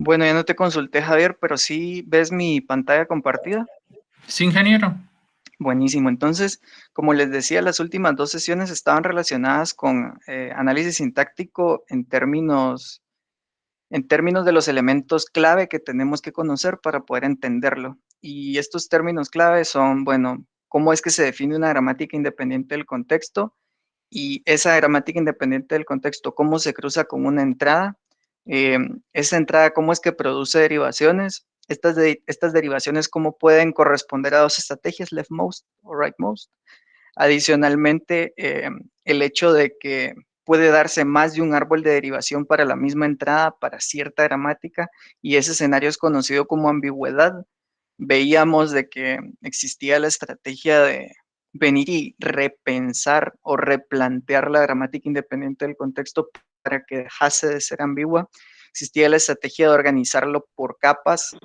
Bueno, ya no te consulté, Javier, pero sí ves mi pantalla compartida. Sí, ingeniero. Buenísimo. Entonces, como les decía, las últimas dos sesiones estaban relacionadas con análisis sintáctico en términos de los elementos clave que tenemos que conocer para poder entenderlo. Y estos términos clave son, bueno, cómo es que se define una gramática independiente del contexto y esa gramática independiente del contexto, cómo se cruza con una entrada, esa entrada, cómo es que produce derivaciones, estas derivaciones, cómo pueden corresponder a dos estrategias, leftmost o rightmost. Adicionalmente, el hecho de que puede darse más de un árbol de derivación para la misma entrada, para cierta gramática, y ese escenario es conocido como ambigüedad. Veíamos de que existía la estrategia de venir y repensar o replantear la gramática independiente del contexto para que dejase de ser ambigua. Existía la estrategia de organizarlo por capas,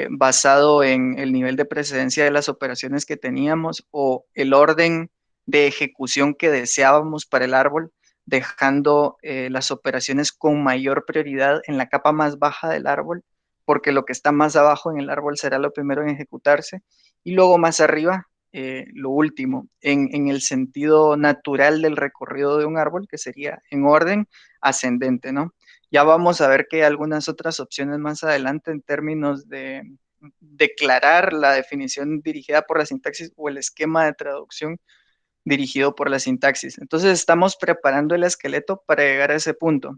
basado en el nivel de precedencia de las operaciones que teníamos o el orden de ejecución que deseábamos para el árbol, dejando las operaciones con mayor prioridad en la capa más baja del árbol, porque lo que está más abajo en el árbol será lo primero en ejecutarse, y luego más arriba, lo último, en el sentido natural del recorrido de un árbol, que sería en orden ascendente, ¿no? Ya vamos a ver que hay algunas otras opciones más adelante en términos de declarar la definición dirigida por la sintaxis o el esquema de traducción dirigido por la sintaxis. Entonces estamos preparando el esqueleto para llegar a ese punto.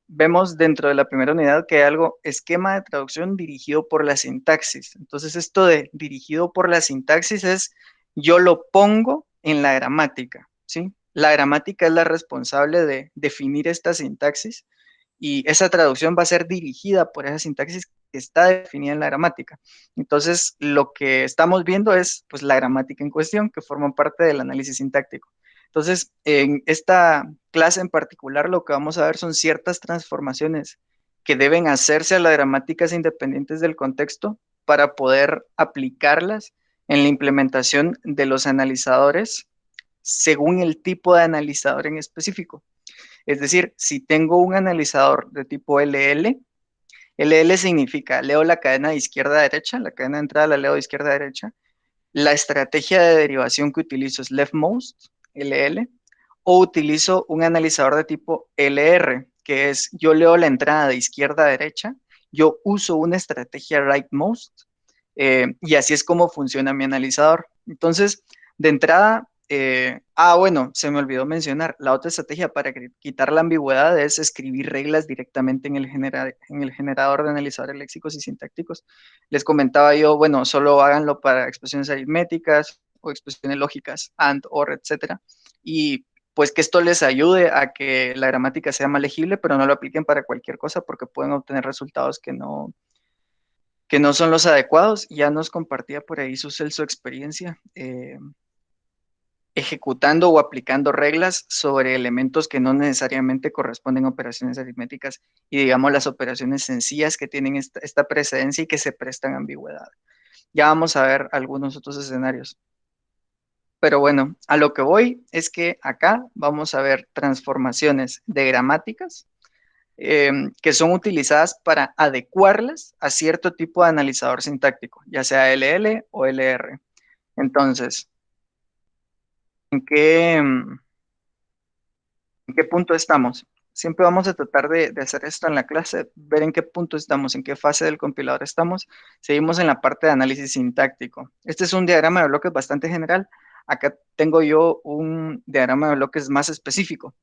Vemos dentro de la primera unidad que hay algo, esquema de traducción dirigido por la sintaxis. Entonces esto de dirigido por la sintaxis es yo lo pongo en la gramática, ¿sí? La gramática es la responsable de definir esta sintaxis y esa traducción va a ser dirigida por esa sintaxis que está definida en la gramática. Entonces, lo que estamos viendo es pues la gramática en cuestión que forma parte del análisis sintáctico. Entonces, en esta clase en particular, lo que vamos a ver son ciertas transformaciones que deben hacerse a las gramáticas independientes del contexto para poder aplicarlas en la implementación de los analizadores según el tipo de analizador en específico. Es decir, si tengo un analizador de tipo LL, LL significa leo la cadena de izquierda a derecha, la cadena de entrada la leo de izquierda a derecha, la estrategia de derivación que utilizo es leftmost, LL, o utilizo un analizador de tipo LR, que es yo leo la entrada de izquierda a derecha, yo uso una estrategia rightmost, y así es como funciona mi analizador. Entonces, de entrada, bueno, se me olvidó mencionar, la otra estrategia para quitar la ambigüedad es escribir reglas directamente en el generador de analizadores léxicos y sintácticos. Les comentaba yo, bueno, solo háganlo para expresiones aritméticas o expresiones lógicas, and, or, etcétera. Y pues que esto les ayude a que la gramática sea más legible, pero no lo apliquen para cualquier cosa porque pueden obtener resultados que no son los adecuados. Ya nos compartía por ahí su experiencia ejecutando o aplicando reglas sobre elementos que no necesariamente corresponden a operaciones aritméticas y digamos las operaciones sencillas que tienen esta precedencia y que se prestan a ambigüedad. Ya vamos a ver algunos otros escenarios. Pero bueno, a lo que voy es que acá vamos a ver transformaciones de gramáticas que son utilizadas para adecuarlas a cierto tipo de analizador sintáctico, ya sea LL o LR. Entonces, ¿en qué, mm, ¿en qué punto estamos? Siempre vamos a tratar de hacer esto en la clase, ver en qué punto estamos, en qué fase del compilador estamos. Seguimos en la parte de análisis sintáctico. Este es un diagrama de bloques bastante general. Acá tengo yo un diagrama de bloques más específico,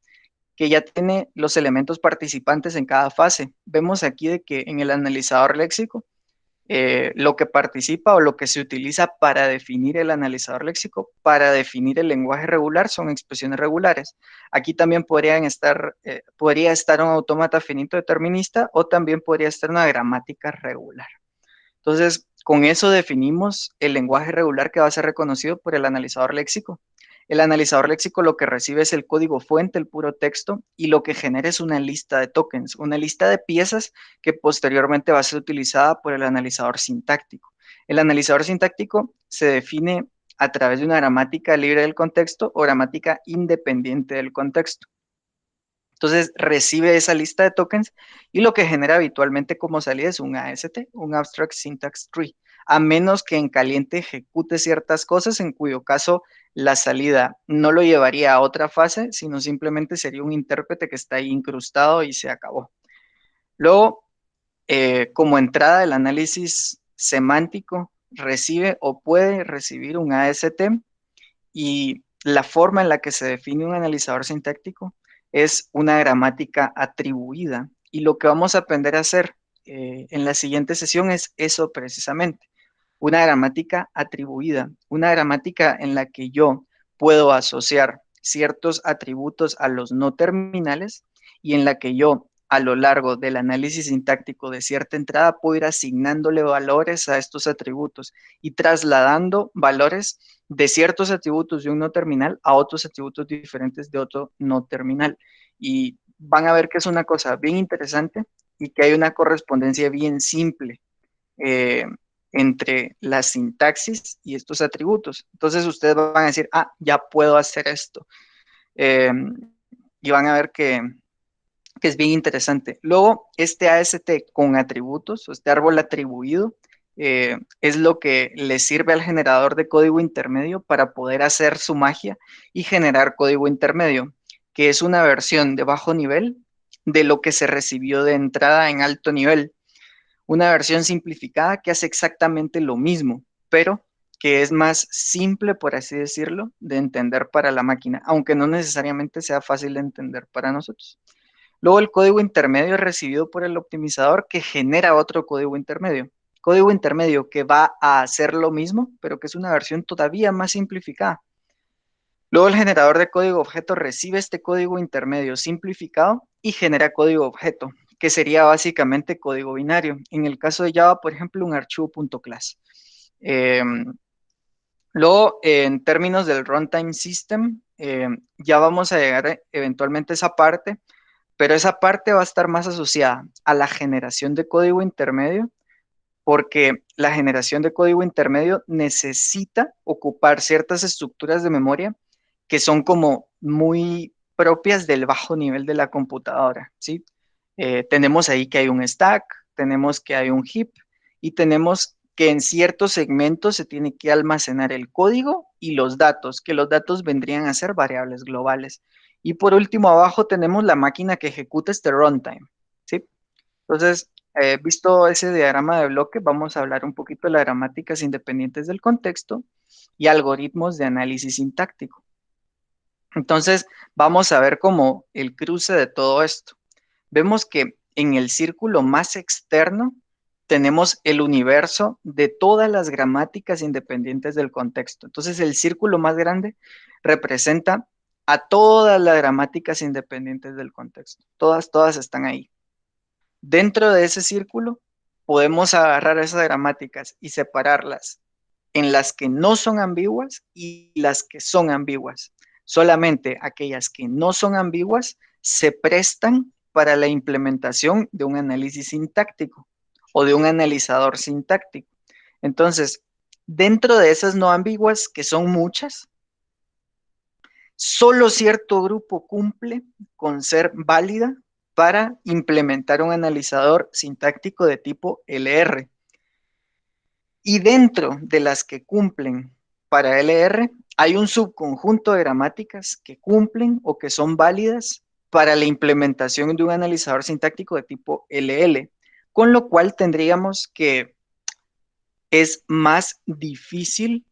que ya tiene los elementos participantes en cada fase. Vemos aquí de que en el analizador léxico, lo que participa o lo que se utiliza para definir el analizador léxico, para definir el lenguaje regular, son expresiones regulares. Aquí también podría estar un autómata finito determinista o también podría estar una gramática regular. Entonces, con eso definimos el lenguaje regular que va a ser reconocido por el analizador léxico. El analizador léxico lo que recibe es el código fuente, el puro texto, y lo que genera es una lista de tokens, una lista de piezas que posteriormente va a ser utilizada por el analizador sintáctico. El analizador sintáctico se define a través de una gramática libre del contexto o gramática independiente del contexto. Entonces recibe esa lista de tokens y lo que genera habitualmente como salida es un AST, un Abstract Syntax Tree, a menos que en caliente ejecute ciertas cosas, en cuyo caso la salida no lo llevaría a otra fase, sino simplemente sería un intérprete que está ahí incrustado y se acabó. Luego, como entrada del análisis semántico, recibe o puede recibir un AST y la forma en la que se define un analizador sintáctico es una gramática atribuida. Y lo que vamos a aprender a hacer en la siguiente sesión es eso precisamente, una gramática atribuida, una gramática en la que yo puedo asociar ciertos atributos a los no terminales y en la que yo a lo largo del análisis sintáctico de cierta entrada puedo ir asignándole valores a estos atributos y trasladando valores de ciertos atributos de un no terminal a otros atributos diferentes de otro no terminal. Y van a ver que es una cosa bien interesante y que hay una correspondencia bien simple eh, entre la sintaxis y estos atributos. Entonces ustedes van a decir, ah, ya puedo hacer esto. Eh, y van a ver que es bien interesante. Luego, este AST con atributos, o este árbol atribuido, es lo que le sirve al generador de código intermedio para poder hacer su magia y generar código intermedio, que es una versión de bajo nivel de lo que se recibió de entrada en alto nivel. Una versión simplificada que hace exactamente lo mismo, pero que es más simple, por así decirlo, de entender para la máquina, aunque no necesariamente sea fácil de entender para nosotros. Luego el código intermedio es recibido por el optimizador que genera otro código intermedio. Código intermedio que va a hacer lo mismo, pero que es una versión todavía más simplificada. Luego el generador de código objeto recibe este código intermedio simplificado y genera código objeto, que sería básicamente código binario. En el caso de Java, por ejemplo, un archivo .class. Eh, Luego, en términos del runtime system, ya vamos a llegar eventualmente a esa parte, pero esa parte va a estar más asociada a la generación de código intermedio, porque la generación de código intermedio necesita ocupar ciertas estructuras de memoria que son como muy propias del bajo nivel de la computadora, ¿sí? Tenemos ahí que hay un stack, tenemos que hay un heap y tenemos que en ciertos segmentos se tiene que almacenar el código y los datos, que los datos vendrían a ser variables globales. Y por último, abajo tenemos la máquina que ejecuta este runtime, ¿sí? Entonces, visto ese diagrama de bloque, vamos a hablar un poquito de las gramáticas independientes del contexto y algoritmos de análisis sintáctico. Entonces, vamos a ver como el cruce de todo esto. Vemos que en el círculo más externo tenemos el universo de todas las gramáticas independientes del contexto. Entonces, el círculo más grande representa a todas las gramáticas independientes del contexto. Todas están ahí. Dentro de ese círculo podemos agarrar esas gramáticas y separarlas en las que no son ambiguas y las que son ambiguas. Solamente aquellas que no son ambiguas se prestan para la implementación de un análisis sintáctico o de un analizador sintáctico. Entonces, dentro de esas no ambiguas, que son muchas, solo cierto grupo cumple con ser válida para implementar un analizador sintáctico de tipo LR. Y dentro de las que cumplen para LR, hay un subconjunto de gramáticas que cumplen o que son válidas para la implementación de un analizador sintáctico de tipo LL, con lo cual tendríamos que es más difícil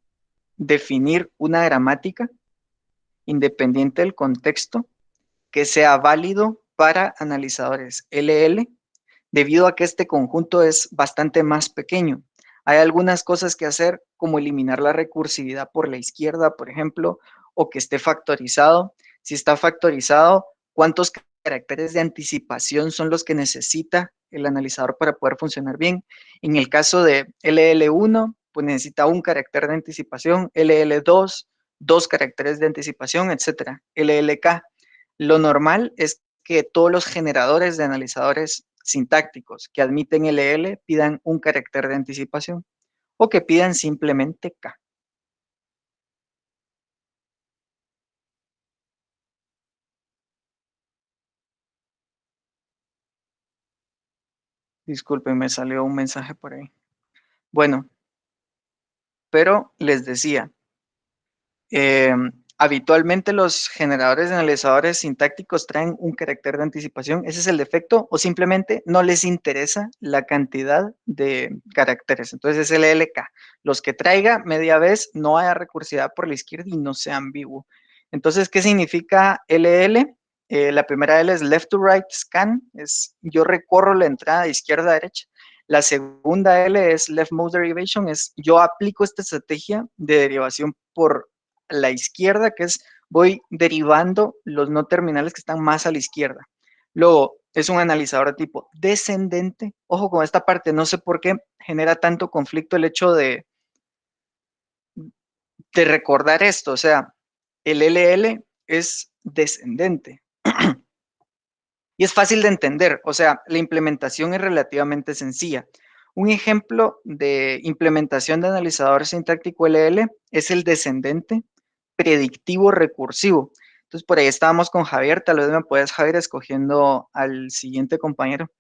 definir una gramática independiente del contexto que sea válido para analizadores LL, debido a que este conjunto es bastante más pequeño. Hay algunas cosas que hacer, como eliminar la recursividad por la izquierda, por ejemplo, o que esté factorizado. Si está factorizado, ¿cuántos caracteres de anticipación son los que necesita el analizador para poder funcionar bien? En el caso de LL1, pues necesita un carácter de anticipación, LL2, dos caracteres de anticipación, etcétera. LLK. Lo normal es que todos los generadores de analizadores sintácticos que admiten LL pidan un carácter de anticipación o que pidan simplemente K. Disculpen, me salió un mensaje por ahí. Bueno, pero les decía, eh, habitualmente los generadores de analizadores sintácticos traen un carácter de anticipación. Ese es el defecto, o simplemente no les interesa la cantidad de caracteres. Entonces es el LK. Los que traiga media vez, no haya recursividad por la izquierda y no sea ambiguo. Entonces, ¿qué significa LL? La primera L es left to right scan, es yo recorro la entrada de izquierda a derecha. La segunda L es left mode derivation, es yo aplico esta estrategia de derivación por la izquierda, que es voy derivando los no terminales que están más a la izquierda. Luego, es un analizador de tipo descendente. Ojo con esta parte, no sé por qué genera tanto conflicto el hecho de recordar esto. O sea, el LL es descendente. Y es fácil de entender, o sea, la implementación es relativamente sencilla. Un ejemplo de implementación de analizador sintáctico LL es el descendente predictivo recursivo. Entonces, por ahí estábamos con Javier, tal vez me puedes, Javier, escogiendo al siguiente compañero,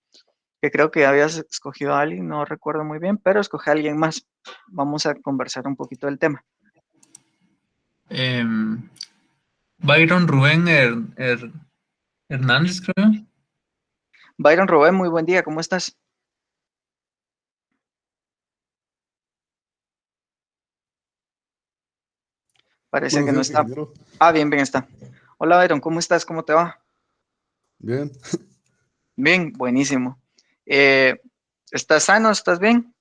que creo que habías escogido a alguien, no recuerdo muy bien, pero escoge a alguien más. Vamos a conversar un poquito del tema. Em, Byron Rubén Hernández, creo. Byron Robén, muy buen día, ¿cómo estás? Parece que Buenos no días, está. ingeniero. Ah, bien, bien está. Hola, Byron, ¿cómo estás? ¿Cómo te va? Bien. Bien, buenísimo. Eh, ¿Estás sano? ¿Estás bien?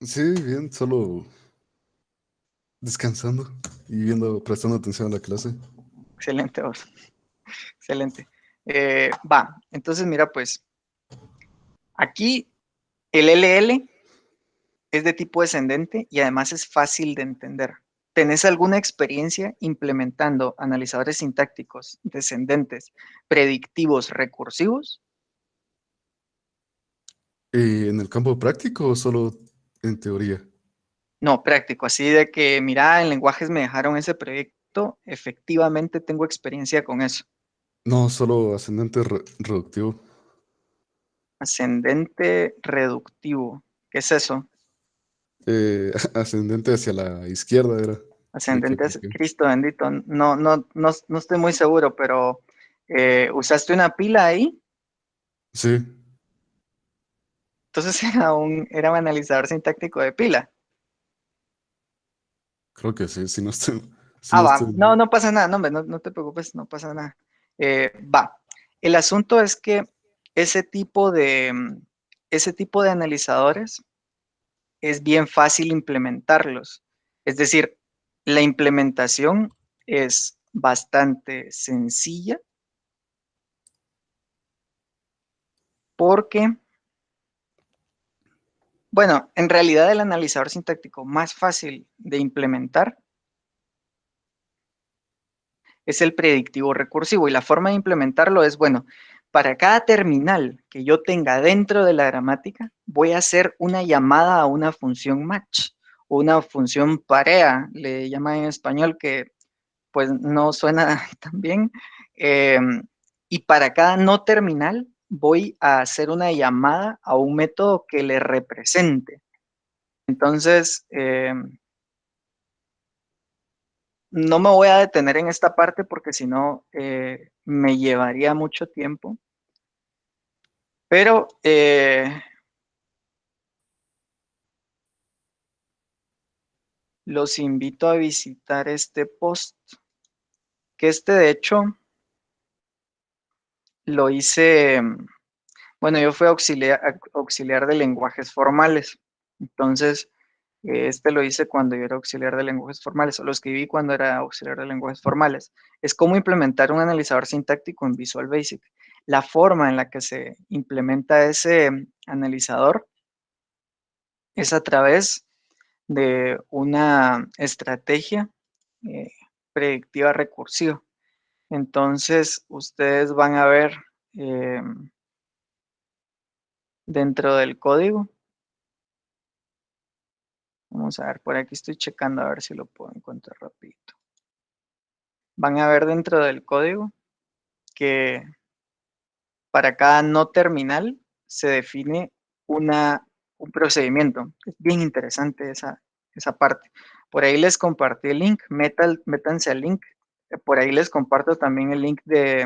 Sí, bien, solo descansando y prestando atención a la clase. Excelente, vos. Excelente. Entonces mira, pues aquí el LL es de tipo descendente y además es fácil de entender. ¿Tenés alguna experiencia implementando analizadores sintácticos descendentes, predictivos, recursivos? ¿En el campo práctico o solo en teoría? No, práctico, así de que, mira, en lenguajes me dejaron ese proyecto, efectivamente tengo experiencia con eso. No, solo ascendente reductivo. Ascendente reductivo. ¿Qué es eso? Ascendente hacia la izquierda era. Me Ascendente es equivoqué. Cristo bendito. No, no, no, no estoy muy seguro, pero usaste una pila ahí, Sí, entonces era un analizador sintáctico de pila. creo que sí, si Ah, no va. estoy No, mal. no pasa nada, no, hombre, no, no te preocupes, no pasa nada. Va. El asunto es que ese tipo de, ese tipo de analizadores es bien fácil implementarlos. Es decir, la implementación es bastante sencilla porque, bueno, en realidad el analizador sintáctico más fácil de implementar es el predictivo recursivo y la forma de implementarlo es, bueno, para cada terminal que yo tenga dentro de la gramática, voy a hacer una llamada a una función match o una función parea, le llaman en español, que pues no suena tan bien. Eh, y para cada no terminal voy a hacer una llamada a un método que le represente. Entonces, no me voy a detener en esta parte porque si no me llevaría mucho tiempo, pero los invito a visitar este post, que este de hecho lo hice, bueno, yo fui auxiliar de lenguajes formales, entonces este lo hice cuando yo era auxiliar de lenguajes formales, o lo escribí cuando era auxiliar de lenguajes formales. Es cómo implementar un analizador sintáctico en Visual Basic. La forma en la que se implementa ese analizador es a través de una estrategia eh, predictiva recursiva. Entonces, ustedes van a ver eh, dentro del código, vamos a ver, por aquí estoy checando a ver si lo puedo encontrar rapidito. Van a ver dentro del código que para cada no terminal se define un procedimiento. Es bien interesante esa parte. Por ahí les compartí el link, métanse al link. Por ahí les comparto también el link de,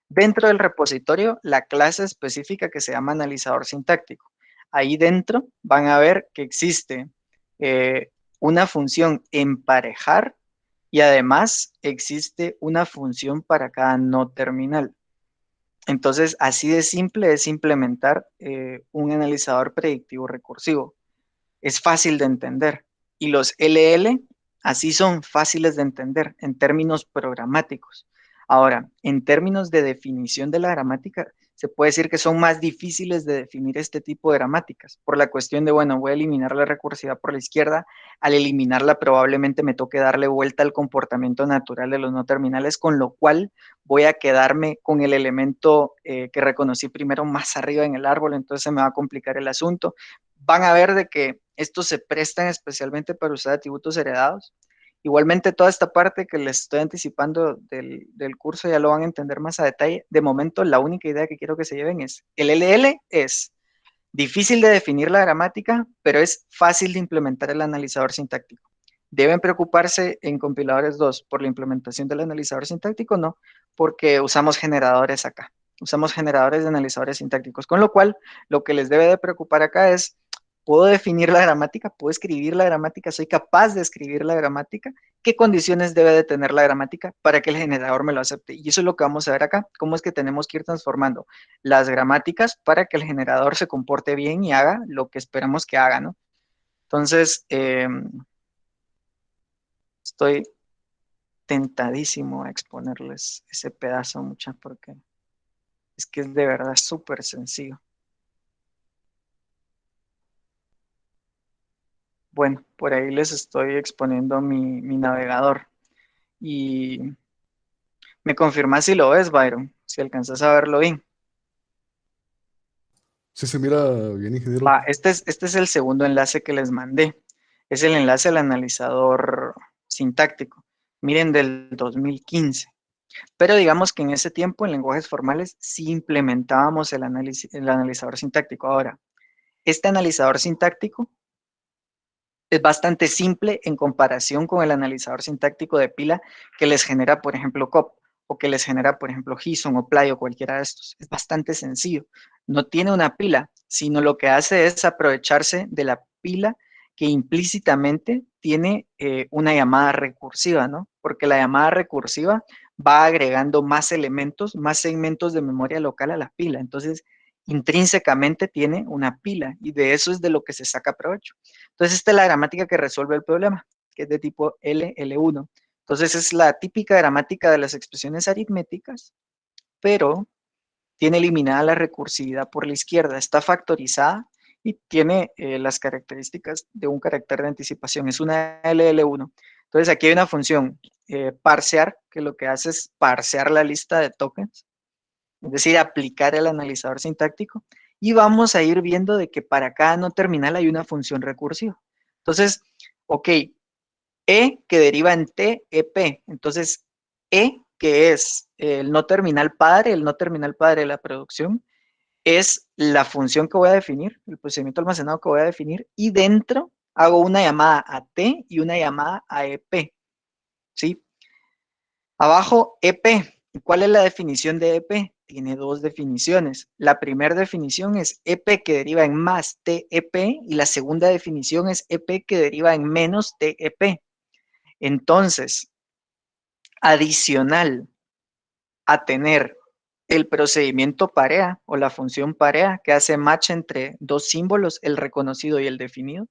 dentro del repositorio, la clase específica que se llama analizador sintáctico. Ahí dentro van a ver que existe una función emparejar y además existe una función para cada no terminal. Entonces, así de simple es implementar un analizador predictivo recursivo. Es fácil de entender. Y los LL así son fáciles de entender en términos programáticos. Ahora, en términos de definición de la gramática, se puede decir que son más difíciles de definir este tipo de gramáticas, por la cuestión de, bueno, voy a eliminar la recursividad por la izquierda, al eliminarla probablemente me toque darle vuelta al comportamiento natural de los no terminales, con lo cual voy a quedarme con el elemento que reconocí primero más arriba en el árbol, entonces se me va a complicar el asunto. Van a ver de que estos se prestan especialmente para usar atributos heredados. Igualmente, toda esta parte que les estoy anticipando del curso ya lo van a entender más a detalle. De momento, la única idea que quiero que se lleven es, el LL es difícil de definir la gramática, pero es fácil de implementar el analizador sintáctico. ¿Deben preocuparse en compiladores 2 por la implementación del analizador sintáctico? No, porque usamos generadores acá. Usamos generadores de analizadores sintácticos, con lo cual lo que les debe de preocupar acá es, ¿puedo definir la gramática? ¿Puedo escribir la gramática? ¿Soy capaz de escribir la gramática? ¿Qué condiciones debe de tener la gramática para que el generador me lo acepte? Y eso es lo que vamos a ver acá, cómo es que tenemos que ir transformando las gramáticas para que el generador se comporte bien y haga lo que esperamos que haga, ¿no? Entonces, estoy tentadísimo a exponerles ese pedazo, muchachos, porque es que es de verdad súper sencillo. Bueno, por ahí les estoy exponiendo mi navegador. Y me confirmas si lo ves, Byron, si alcanzas a verlo bien. Sí se mira bien, ingeniero. Va, este es el segundo enlace que les mandé. Es el enlace al analizador sintáctico. Miren, del 2015. Pero digamos que en ese tiempo, en lenguajes formales, sí implementábamos el analizador sintáctico. Ahora, este analizador sintáctico es bastante simple en comparación con el analizador sintáctico de pila que les genera, por ejemplo, COP, o que les genera, por ejemplo, JSON o Play o cualquiera de estos. Es bastante sencillo. No tiene una pila, sino lo que hace es aprovecharse de la pila que implícitamente tiene una llamada recursiva, ¿no? Porque la llamada recursiva va agregando más elementos, más segmentos de memoria local a la pila. Entonces, intrínsecamente tiene una pila y de eso es de lo que se saca provecho. Entonces, esta es la gramática que resuelve el problema, que es de tipo LL1. Entonces, es la típica gramática de las expresiones aritméticas, pero tiene eliminada la recursividad por la izquierda, está factorizada y tiene las características de un carácter de anticipación. Es una LL1. Entonces, aquí hay una función parsear, que lo que hace es parsear la lista de tokens, es decir, aplicar el analizador sintáctico, y vamos a ir viendo de que para cada no terminal hay una función recursiva. Entonces, ok, que deriva en T, EP. Entonces, que es el no terminal padre de la producción, es la función que voy a definir, el procedimiento almacenado que voy a definir, y dentro hago una llamada a T y una llamada a EP, ¿sí? Abajo, EP. ¿Cuál es la definición de EP? Tiene dos definiciones. La primera definición es EP que deriva en más TEP y la segunda definición es EP que deriva en menos TEP. Entonces, adicional a tener el procedimiento parea o la función parea que hace match entre dos símbolos, el reconocido y el definido,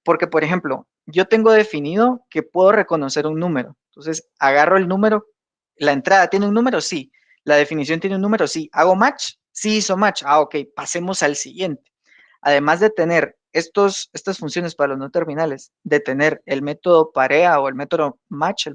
porque, por ejemplo, yo tengo definido que puedo reconocer un número. Entonces, agarro el número. ¿La entrada tiene un número? Sí. ¿La definición tiene un número? Sí. ¿Hago match? Sí, hizo match. Ah, ok. Pasemos al siguiente. Además de tener estas funciones para los no terminales, de tener el método parea o el método match,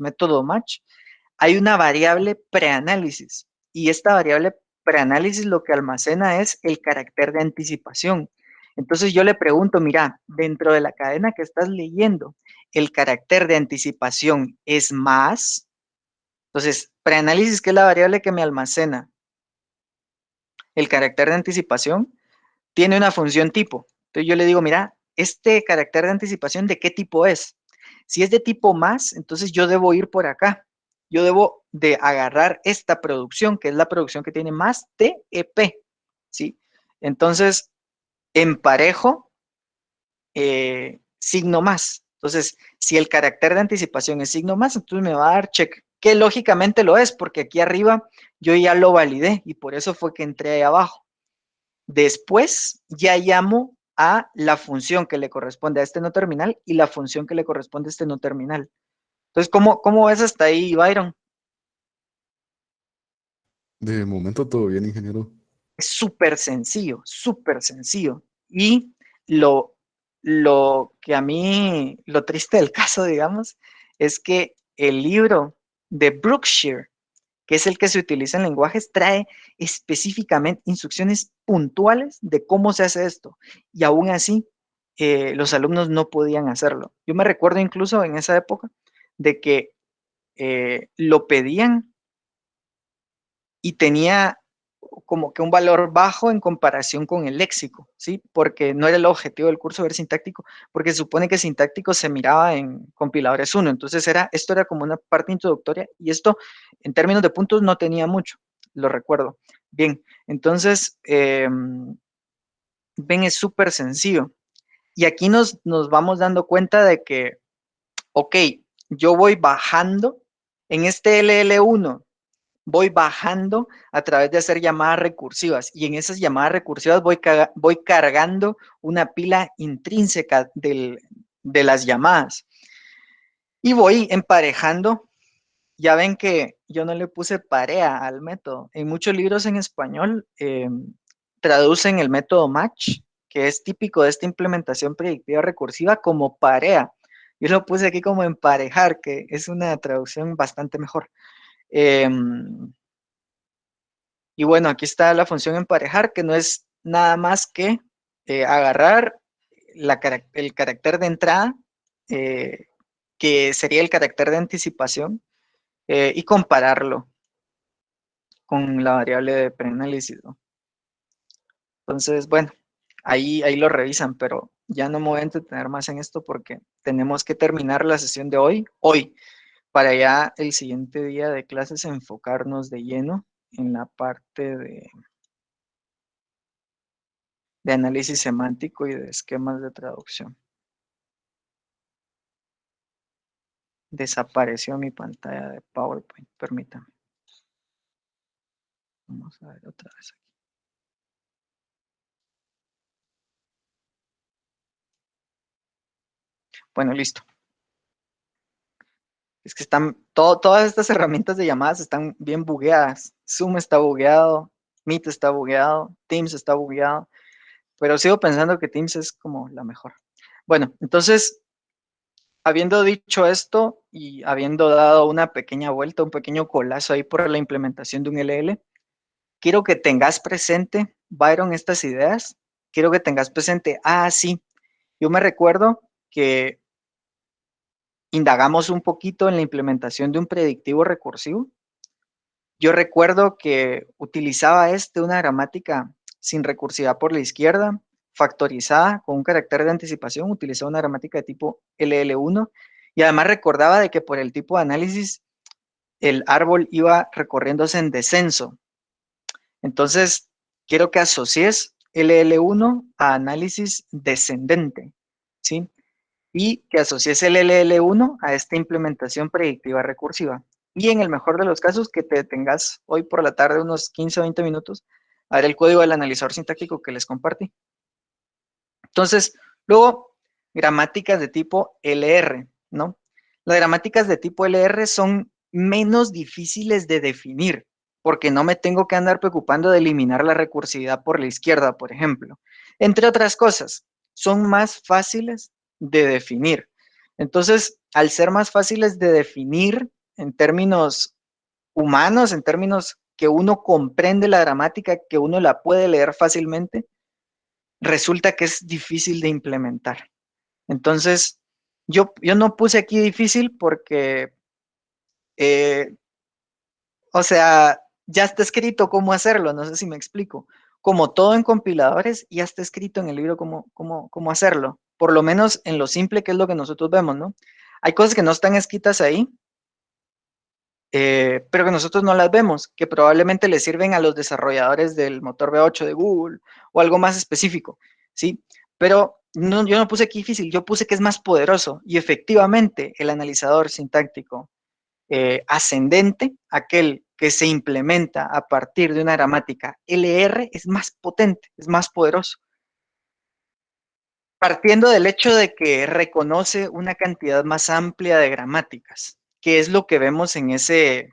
hay una variable preanálisis. Y esta variable preanálisis lo que almacena es el carácter de anticipación. Entonces yo le pregunto, mira, dentro de la cadena que estás leyendo, ¿el carácter de anticipación es más? Entonces, preanálisis, que es la variable que me almacena el carácter de anticipación tiene una función tipo. Entonces yo le digo, mira, este carácter de anticipación, ¿de qué tipo es? Si es de tipo más, entonces yo debo ir por acá. Yo debo de agarrar esta producción, que es la producción que tiene más TEP, ¿sí? Entonces, emparejo signo más. Entonces, si el carácter de anticipación es signo más, entonces me va a dar check, que lógicamente lo es, porque aquí arriba yo ya lo validé y por eso fue que entré ahí abajo. Después ya llamo a la función que le corresponde a este no terminal y la función que le corresponde a este no terminal. Entonces, ¿cómo ves hasta ahí, Byron? De momento todo bien, ingeniero. Es súper sencillo, súper sencillo. Y lo que a mí, lo triste del caso, digamos, es que el libro de Brookshire, que es el que se utiliza en lenguajes, trae específicamente instrucciones puntuales de cómo se hace esto. Y aún así, los alumnos no podían hacerlo. Yo me recuerdo incluso en esa época de que lo pedían y tenía como que un valor bajo en comparación con el léxico, ¿sí? Porque no era el objetivo del curso ver sintáctico, porque se supone que sintáctico se miraba en compiladores 1, entonces esto era como una parte introductoria y esto en términos de puntos no tenía mucho, lo recuerdo. Bien, entonces, ven, es súper sencillo. Y aquí nos vamos dando cuenta de que, ok, yo voy bajando en este LL1, voy bajando a través de hacer llamadas recursivas y en esas llamadas recursivas voy cargando una pila intrínseca de las llamadas y voy emparejando. Ya ven que yo no le puse parea al método. En muchos libros en español traducen el método match, que es típico de esta implementación predictiva recursiva, como parea. Yo lo puse aquí como emparejar, que es una traducción bastante mejor. Y bueno, aquí está la función emparejar, que no es nada más que agarrar el carácter de entrada, eh, que sería el carácter de anticipación, y compararlo con la variable de preanálisis, ¿no? Entonces, bueno, ahí lo revisan, pero ya no me voy a entretener más en esto porque tenemos que terminar la sesión de hoy, para ya el siguiente día de clases enfocarnos de lleno en la parte de análisis semántico y de esquemas de traducción. Desapareció mi pantalla de PowerPoint, permítame. Vamos a ver otra vez aquí. Bueno, listo. Es que todas estas herramientas de llamadas están bien bugueadas. Zoom está bugueado, Meet está bugueado, Teams está bugueado, pero sigo pensando que Teams es como la mejor. Bueno, entonces, habiendo dicho esto y habiendo dado una pequeña vuelta, un pequeño colazo ahí por la implementación de un LL, quiero que tengas presente, Byron, estas ideas. Quiero que tengas presente, sí, yo me recuerdo que indagamos un poquito en la implementación de un predictivo recursivo. Yo recuerdo que utilizaba una gramática sin recursividad por la izquierda, factorizada con un carácter de anticipación, utilizaba una gramática de tipo LL1 y además recordaba de que por el tipo de análisis el árbol iba recorriéndose en descenso. Entonces, quiero que asocies LL1 a análisis descendente, ¿sí? Y que asocies el LL1 a esta implementación predictiva recursiva. Y en el mejor de los casos, que te tengas hoy por la tarde unos 15 o 20 minutos a ver el código del analizador sintáctico que les compartí. Entonces, luego, gramáticas de tipo LR, ¿no? Las gramáticas de tipo LR son menos difíciles de definir, porque no me tengo que andar preocupando de eliminar la recursividad por la izquierda, por ejemplo. Entre otras cosas, son más fáciles de definir. Entonces, al ser más fáciles de definir en términos humanos, en términos que uno comprende la gramática, que uno la puede leer fácilmente, resulta que es difícil de implementar. Entonces, yo no puse aquí difícil porque, o sea, ya está escrito cómo hacerlo, no sé si me explico. como todo en compiladores, ya está escrito en el libro cómo hacerlo. Por lo menos en lo simple que es lo que nosotros vemos, ¿no? Hay cosas que no están escritas ahí, pero que nosotros no las vemos, que probablemente le sirven a los desarrolladores del motor V8 de Google o algo más específico, ¿sí? Pero no, yo no puse aquí difícil, yo puse que es más poderoso y efectivamente el analizador sintáctico ascendente, aquel que se implementa a partir de una gramática LR, es más potente, es más poderoso. Partiendo del hecho de que reconoce una cantidad más amplia de gramáticas, que es lo que vemos en ese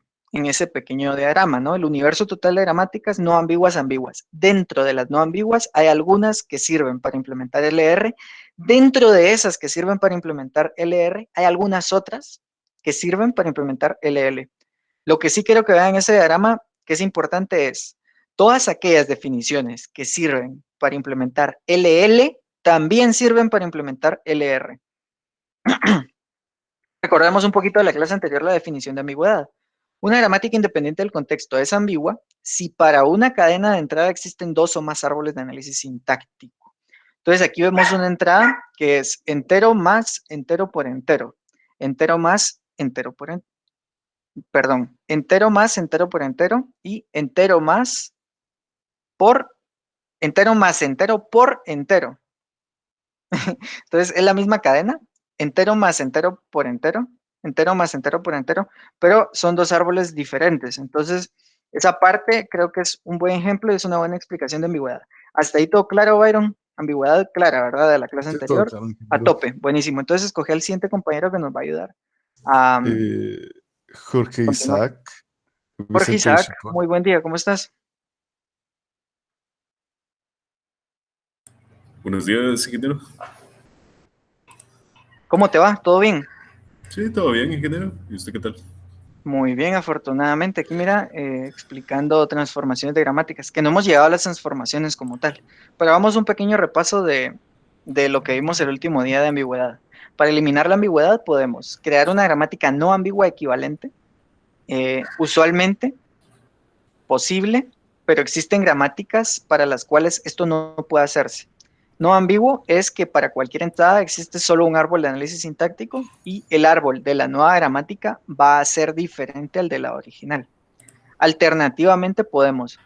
pequeño diagrama, ¿no? El universo total de gramáticas no ambiguas, ambiguas. Dentro de las no ambiguas hay algunas que sirven para implementar LR. Dentro de esas que sirven para implementar LR, hay algunas otras que sirven para implementar LL. Lo que sí quiero que vean en ese diagrama, que es importante, es todas aquellas definiciones que sirven para implementar LL también sirven para implementar LR. Recordemos un poquito de la clase anterior la definición de ambigüedad. Una gramática independiente del contexto es ambigua si para una cadena de entrada existen dos o más árboles de análisis sintáctico. Entonces aquí vemos una entrada que es entero más entero por entero. Entero más entero por entero. Perdón, entero más entero por entero y entero más por entero más entero por entero. Entonces es la misma cadena, entero más entero por entero más entero por entero, pero son dos árboles diferentes. Entonces, esa parte creo que es un buen ejemplo y es una buena explicación de ambigüedad. Hasta ahí todo claro, Byron. Ambigüedad clara, ¿verdad? De la clase Sí, todo anterior. claro, A ingeniero. tope, buenísimo. Entonces, escogí al siguiente compañero que nos va a ayudar a Eh, Jorge continuar. Isaac, Jorge Vicente Isaac, Chacón. muy buen día, ¿cómo estás? Buenos días, ingeniero. ¿Cómo te va? ¿Todo bien? Sí, todo bien, ingeniero. ¿Y usted qué tal? Muy bien, afortunadamente. Aquí mira, explicando transformaciones de gramáticas, que no hemos llegado a las transformaciones como tal, pero vamos a un pequeño repaso de lo que vimos el último día de ambigüedad. Para eliminar la ambigüedad podemos crear una gramática no ambigua equivalente, usualmente posible, pero existen gramáticas para las cuales esto no puede hacerse. No ambiguo es que para cualquier entrada existe solo un árbol de análisis sintáctico y el árbol de la nueva gramática va a ser diferente al de la original. Alternativamente podemos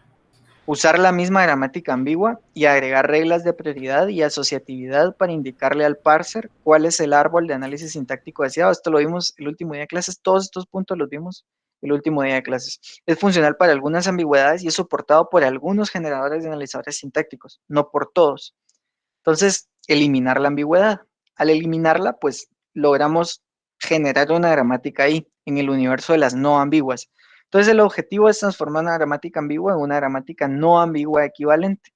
usar la misma gramática ambigua y agregar reglas de prioridad y asociatividad para indicarle al parser cuál es el árbol de análisis sintáctico deseado. Esto lo vimos el último día de clases, todos estos puntos los vimos el último día de clases. Es funcional para algunas ambigüedades y es soportado por algunos generadores de analizadores sintácticos, no por todos. Entonces, eliminar la ambigüedad. Al eliminarla, pues logramos generar una gramática ahí, en el universo de las no ambiguas. Entonces, el objetivo es transformar una gramática ambigua en una gramática no ambigua equivalente.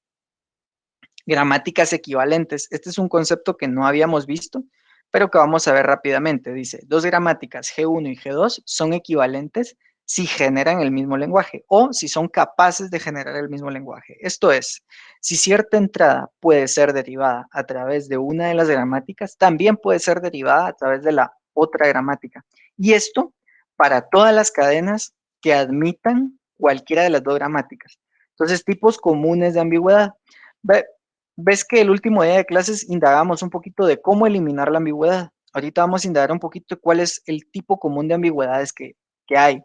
Gramáticas equivalentes. Este es un concepto que no habíamos visto, pero que vamos a ver rápidamente. Dice, dos gramáticas G1 y G2 son equivalentes si generan el mismo lenguaje o si son capaces de generar el mismo lenguaje. Esto es, si cierta entrada puede ser derivada a través de una de las gramáticas, también puede ser derivada a través de la otra gramática. Y esto para todas las cadenas que admitan cualquiera de las dos gramáticas. Entonces, tipos comunes de ambigüedad. Ves que el último día de clases indagamos un poquito de cómo eliminar la ambigüedad. Ahorita vamos a indagar un poquito de cuál es el tipo común de ambigüedades que hay.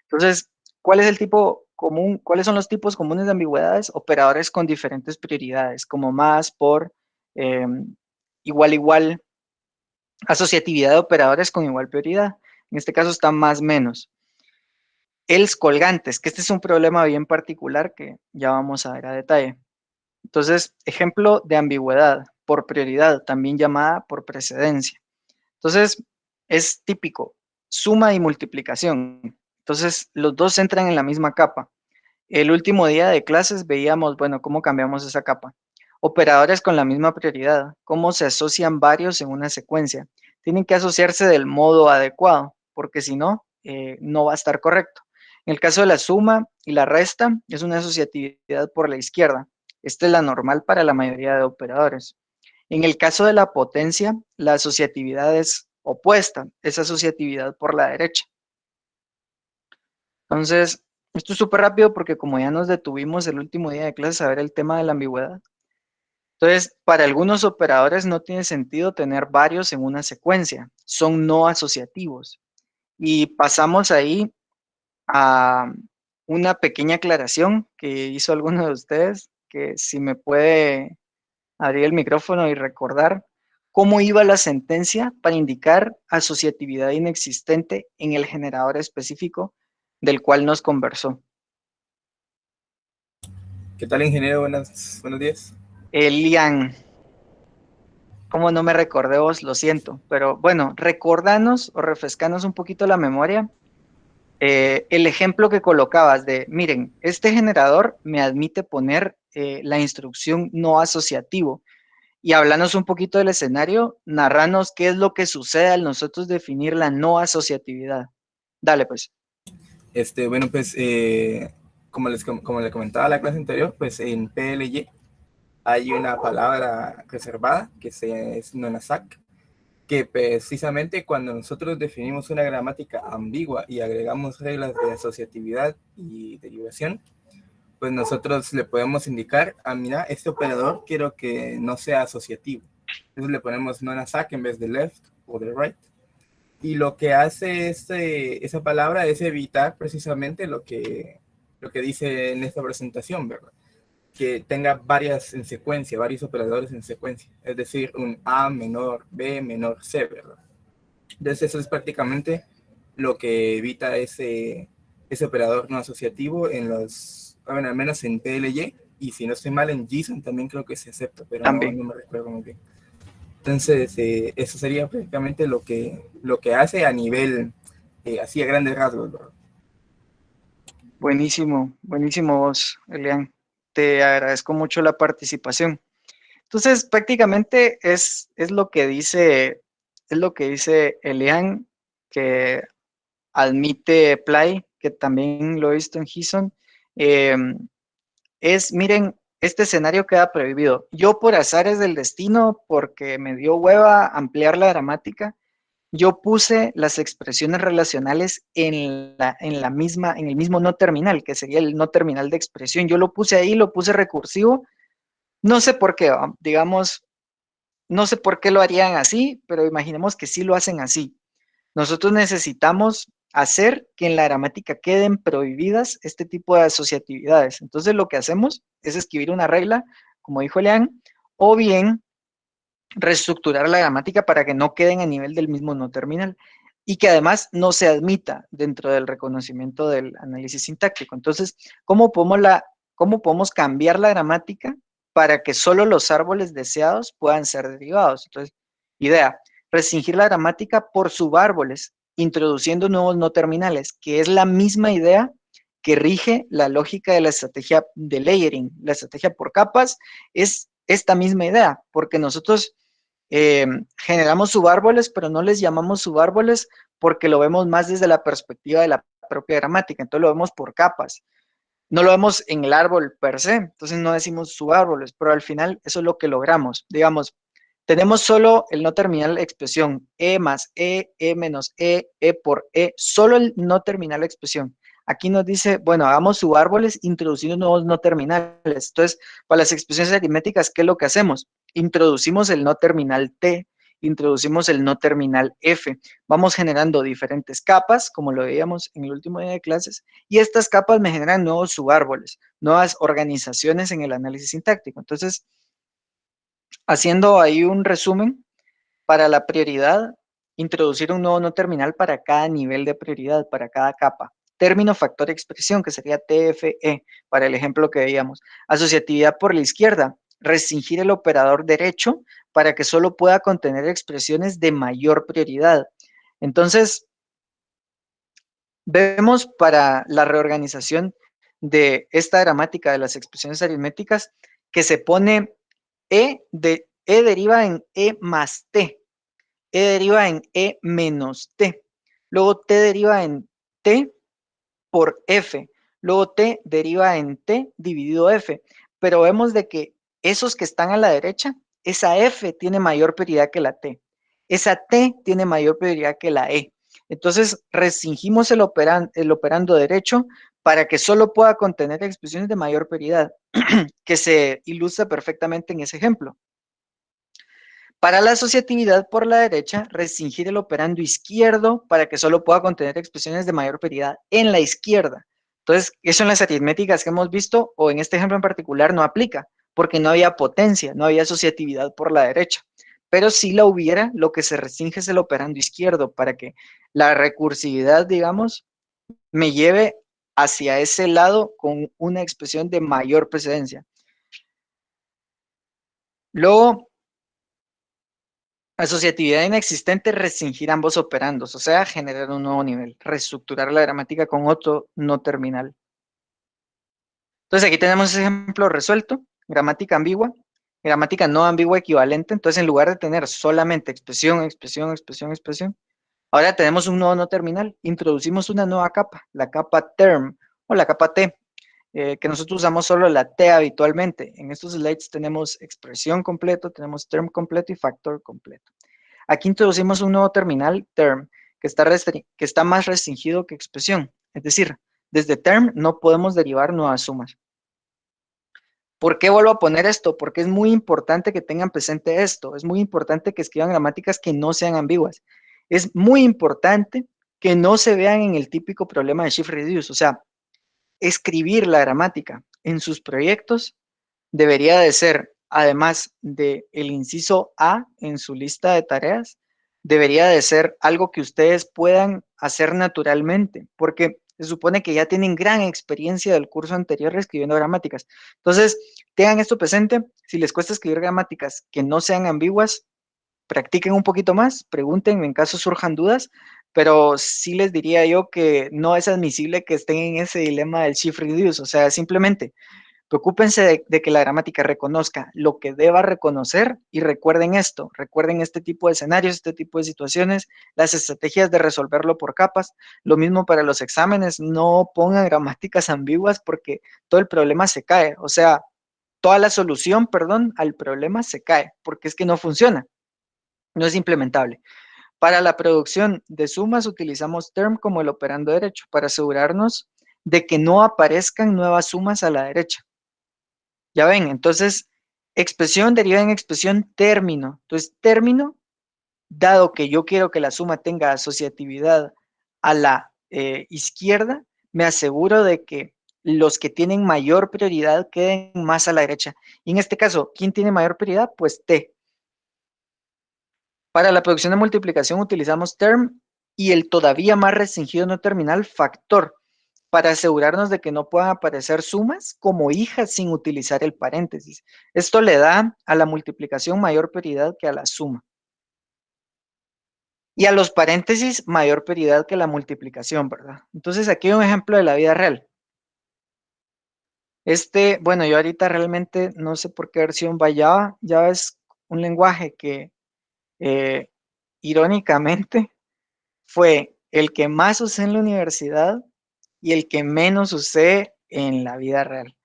Entonces, ¿cuál es el tipo común? ¿Cuáles son los tipos comunes de ambigüedades? Operadores con diferentes prioridades, como más, por, eh, igual, igual, asociatividad de operadores con igual prioridad. En este caso está más, menos. Els colgantes, que este es un problema bien particular que ya vamos a ver a detalle. Entonces, ejemplo de ambigüedad por prioridad, también llamada por precedencia. Entonces, es típico, suma y multiplicación. Entonces, los dos entran en la misma capa. El último día de clases veíamos, bueno, cómo cambiamos esa capa. Operadores con la misma prioridad, cómo se asocian varios en una secuencia. Tienen que asociarse del modo adecuado, porque si no, no va a estar correcto. En el caso de la suma y la resta, es una asociatividad por la izquierda. Esta es la normal para la mayoría de operadores. En el caso de la potencia, la asociatividad es opuesta, es asociatividad por la derecha. Entonces, Esto es súper rápido porque como ya nos detuvimos el último día de clase a ver el tema de la ambigüedad. Entonces, para algunos operadores no tiene sentido tener varios en una secuencia. Son no asociativos. Y pasamos ahí a una pequeña aclaración que hizo alguno de ustedes, que si me puede abrir el micrófono y recordar cómo iba la sentencia para indicar asociatividad inexistente en el generador específico del cual nos conversó. ¿Qué tal, ingeniero? Buenos días. Elian, ¿cómo no me recordé vos? Lo siento, pero bueno, recordanos o refrescanos un poquito la memoria. El ejemplo que colocabas de, miren, este generador me admite poner la instrucción no asociativo. Y hablanos un poquito del escenario, narranos qué es lo que sucede al nosotros definir la no asociatividad. Dale, pues. Bueno, pues, como le comentaba en la clase anterior, pues en PLY hay una palabra reservada que es non-ASAC, que precisamente cuando nosotros definimos una gramática ambigua y agregamos reglas de asociatividad y derivación, pues nosotros le podemos indicar, mira, este operador quiero que no sea asociativo. Entonces le ponemos non-ASAC en vez de left o de right. Y lo que hace esa palabra es evitar precisamente lo que dice en esta presentación, ¿verdad? Que tenga varias en secuencia, varios operadores en secuencia. Es decir, un A menor B menor C, ¿verdad? Entonces eso es prácticamente lo que evita ese operador no asociativo en bueno, al menos en PLY, y si no estoy mal en JSON también creo que se acepta, pero no me recuerdo muy bien. Entonces, eso sería prácticamente lo que hace a nivel, así a grandes rasgos, ¿verdad? Buenísimo, buenísimo vos, Elian. Te agradezco mucho la participación. Entonces, prácticamente es lo que dice Elian, que admite Play, que también lo he visto en JSON. Miren, este escenario queda prohibido. Yo por azares del destino, porque me dio hueva ampliar la gramática, yo puse las expresiones relacionales en el mismo no terminal, que sería el no terminal de expresión. Yo lo puse ahí, lo puse recursivo. No sé por qué, digamos, no sé por qué lo harían así, pero imaginemos que sí lo hacen así. Nosotros necesitamos hacer que en la gramática queden prohibidas este tipo de asociatividades. Entonces lo que hacemos es escribir una regla, como dijo Leán, o bien reestructurar la gramática para que no queden a nivel del mismo no terminal y que además no se admita dentro del reconocimiento del análisis sintáctico. Entonces, ¿cómo podemos cambiar la gramática para que solo los árboles deseados puedan ser derivados? Entonces, idea, restringir la gramática por subárboles, introduciendo nuevos no terminales, que es la misma idea que rige la lógica de la estrategia de layering. La estrategia por capas es esta misma idea, porque nosotros generamos subárboles, pero no les llamamos subárboles porque lo vemos más desde la perspectiva de la propia gramática, entonces lo vemos por capas. No lo vemos en el árbol per se, entonces no decimos subárboles, pero al final eso es lo que logramos. Digamos, tenemos solo el no terminal expresión, E más E menos E por E, solo el no terminal expresión. Aquí nos dice, bueno, hagamos subárboles introduciendo nuevos no terminales. Entonces, para las expresiones aritméticas, ¿qué es lo que hacemos? Introducimos el no terminal T, introducimos el no terminal F. Vamos generando diferentes capas, como lo veíamos en el último día de clases, y estas capas me generan nuevos subárboles, nuevas organizaciones en el análisis sintáctico. Entonces, haciendo ahí un resumen, para la prioridad, introducir un nuevo no terminal para cada nivel de prioridad, para cada capa. Término, factor, expresión, que sería TFE, para el ejemplo que veíamos. Asociatividad por la izquierda, restringir el operador derecho para que solo pueda contener expresiones de mayor prioridad. Entonces, vemos para la reorganización de esta gramática de las expresiones aritméticas que se pone E deriva en E más T, E deriva en E menos T, luego T deriva en T por F, luego T deriva en T dividido F, pero vemos de que esos que están a la derecha, esa F tiene mayor prioridad que la T, esa T tiene mayor prioridad que la E. Entonces restringimos el operando derecho para que solo pueda contener expresiones de mayor prioridad, que se ilustra perfectamente en ese ejemplo. Para la asociatividad por la derecha, restringir el operando izquierdo para que solo pueda contener expresiones de mayor prioridad en la izquierda. Entonces, eso en las aritméticas que hemos visto, o en este ejemplo en particular, no aplica, porque no había potencia, no había asociatividad por la derecha. Pero si la hubiera, lo que se restringe es el operando izquierdo para que la recursividad, digamos, me lleve hacia ese lado con una expresión de mayor precedencia. Luego, asociatividad inexistente, restringir ambos operandos, o sea, generar un nuevo nivel, reestructurar la gramática con otro no terminal. Entonces aquí tenemos ese ejemplo resuelto, gramática ambigua, gramática no ambigua equivalente. Entonces en lugar de tener solamente expresión, expresión, expresión, expresión, ahora tenemos un nodo no terminal, introducimos una nueva capa, la capa term o la capa T, que nosotros usamos solo la T habitualmente. En estos slides tenemos expresión completo, tenemos term completo y factor completo. Aquí introducimos un nuevo terminal, term, que está más restringido que expresión. Es decir, desde term no podemos derivar nuevas sumas. ¿Por qué vuelvo a poner esto? Porque es muy importante que tengan presente esto. Es muy importante que escriban gramáticas que no sean ambiguas. Es muy importante que no se vean en el típico problema de shift reduce. O sea, escribir la gramática en sus proyectos debería de ser, además del inciso A en su lista de tareas, debería de ser algo que ustedes puedan hacer naturalmente, porque se supone que ya tienen gran experiencia del curso anterior escribiendo gramáticas. Entonces, tengan esto presente. Si les cuesta escribir gramáticas que no sean ambiguas, practiquen un poquito más, pregúntenme en caso surjan dudas, pero sí les diría yo que no es admisible que estén en ese dilema del shift reduce. O sea, simplemente preocúpense de que la gramática reconozca lo que deba reconocer y recuerden esto, recuerden este tipo de escenarios, este tipo de situaciones, las estrategias de resolverlo por capas. Lo mismo para los exámenes, no pongan gramáticas ambiguas porque todo el problema se cae, o sea, toda la solución, perdón, al problema se cae porque es que no funciona, no es implementable. Para la producción de sumas utilizamos term como el operando derecho para asegurarnos de que no aparezcan nuevas sumas a la derecha. Ya ven, entonces, expresión deriva en expresión término. Entonces, término, dado que yo quiero que la suma tenga asociatividad a la izquierda, me aseguro de que los que tienen mayor prioridad queden más a la derecha. Y en este caso, ¿quién tiene mayor prioridad? Pues T. Para la producción de multiplicación utilizamos term y el todavía más restringido no terminal, factor, para asegurarnos de que no puedan aparecer sumas como hijas sin utilizar el paréntesis. Esto le da a la multiplicación mayor prioridad que a la suma. Y a los paréntesis mayor prioridad que la multiplicación, ¿verdad? Entonces aquí hay un ejemplo de la vida real. Bueno, yo ahorita realmente no sé por qué versión va Java. Java es un lenguaje que irónicamente fue el que más usé en la universidad y el que menos usé en la vida real.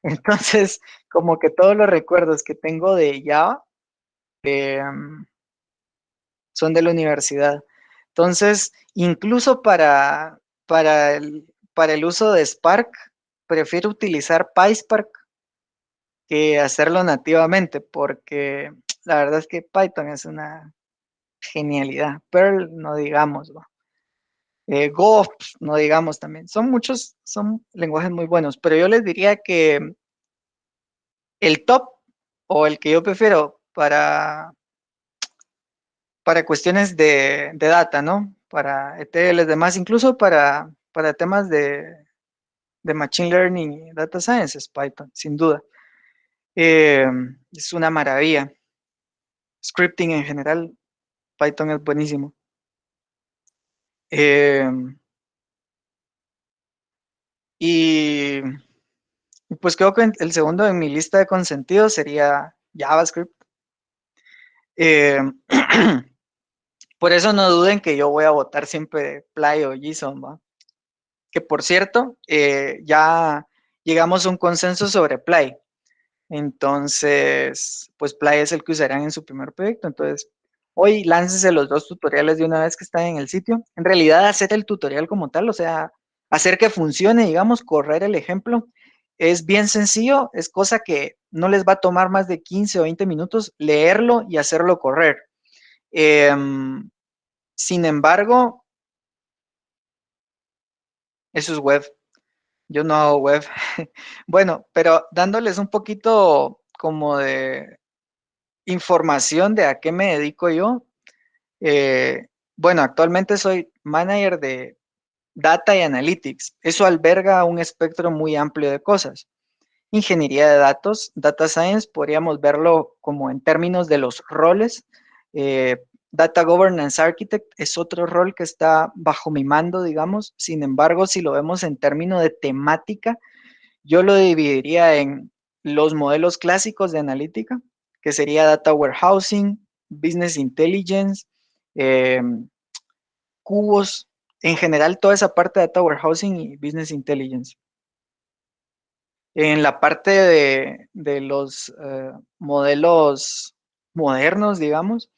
Entonces, como que todos los recuerdos que tengo de Java son de la universidad. Entonces, incluso para el uso de Spark, prefiero utilizar PySpark que hacerlo nativamente, porque la verdad es que Python es una genialidad. Perl, no digamos, ¿no? Go, no digamos también. Son lenguajes muy buenos, pero yo les diría que el top o el que yo prefiero para cuestiones de data, ¿no? Para ETLs, demás, incluso para temas de Machine Learning y Data Science es Python, sin duda. Es una maravilla. Scripting en general, Python es buenísimo. Y pues creo que el segundo en mi lista de consentidos sería JavaScript. Por eso no duden que yo voy a votar siempre Play o JSON, ¿va? Que por cierto, ya llegamos a un consenso sobre Play. Entonces, pues Play es el que usarán en su primer proyecto. Entonces, hoy láncese los 2 tutoriales de una vez que están en el sitio. En realidad, hacer el tutorial como tal, o sea, hacer que funcione, digamos, correr el ejemplo, es bien sencillo, es cosa que no les va a tomar más de 15 o 20 minutos leerlo y hacerlo correr. Sin embargo, eso es web. Yo no hago web. Bueno, pero dándoles un poquito como de información de a qué me dedico yo. Bueno, actualmente soy manager de Data y Analytics. Eso alberga un espectro muy amplio de cosas. Ingeniería de datos, Data Science, podríamos verlo como en términos de los roles. Data Governance Architect es otro rol que está bajo mi mando, digamos. Sin embargo, si lo vemos en términos de temática, yo lo dividiría en los modelos clásicos de analítica, que sería Data Warehousing, Business Intelligence, eh, cubos, en general toda esa parte de Data Warehousing y Business Intelligence. En la parte de los modelos modernos, digamos,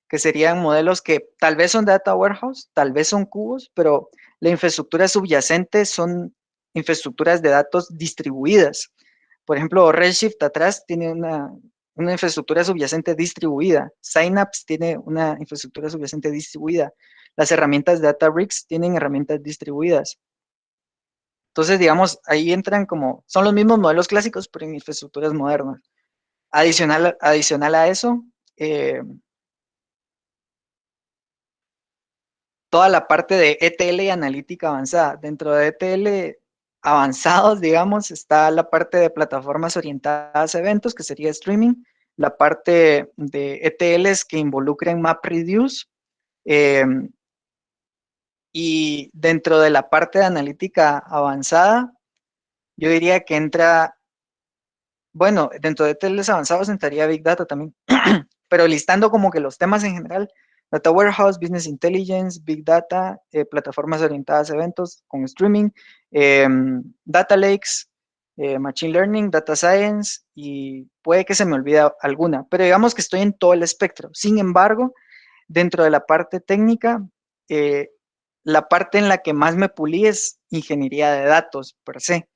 que serían modelos que tal vez son Data Warehouse, tal vez son cubos, pero la infraestructura subyacente son infraestructuras de datos distribuidas. Por ejemplo, Redshift atrás tiene una infraestructura subyacente distribuida. Synapse tiene una infraestructura subyacente distribuida. Las herramientas de Databricks tienen herramientas distribuidas. Entonces, digamos, ahí entran como, son los mismos modelos clásicos, pero en infraestructuras modernas. Adicional a eso, toda la parte de ETL y analítica avanzada. Dentro de ETL avanzados, digamos, está la parte de plataformas orientadas a eventos, que sería streaming, la parte de ETLs que involucren MapReduce, y dentro de la parte de analítica avanzada, yo diría que entra, bueno, dentro de ETLs avanzados entraría Big Data también, pero listando como que los temas en general, Data Warehouse, Business Intelligence, Big Data, plataformas orientadas a eventos con streaming, Data Lakes, Machine Learning, Data Science, y puede que se me olvide alguna, pero digamos que estoy en todo el espectro. Sin embargo, dentro de la parte técnica, la parte en la que más me pulí es ingeniería de datos, per se.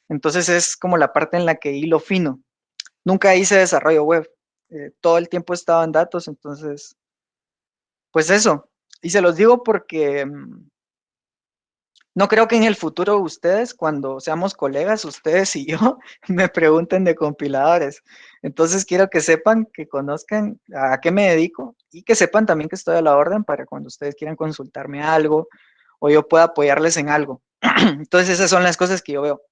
Entonces es como la parte en la que hilo fino. Nunca hice desarrollo web. Todo el tiempo he estado en datos, entonces, pues eso. Y se los digo porque no creo que en el futuro ustedes, cuando seamos colegas, ustedes y yo, me pregunten de compiladores. Entonces quiero que sepan, que conozcan a qué me dedico y que sepan también que estoy a la orden para cuando ustedes quieran consultarme algo o yo pueda apoyarles en algo. Entonces esas son las cosas que yo veo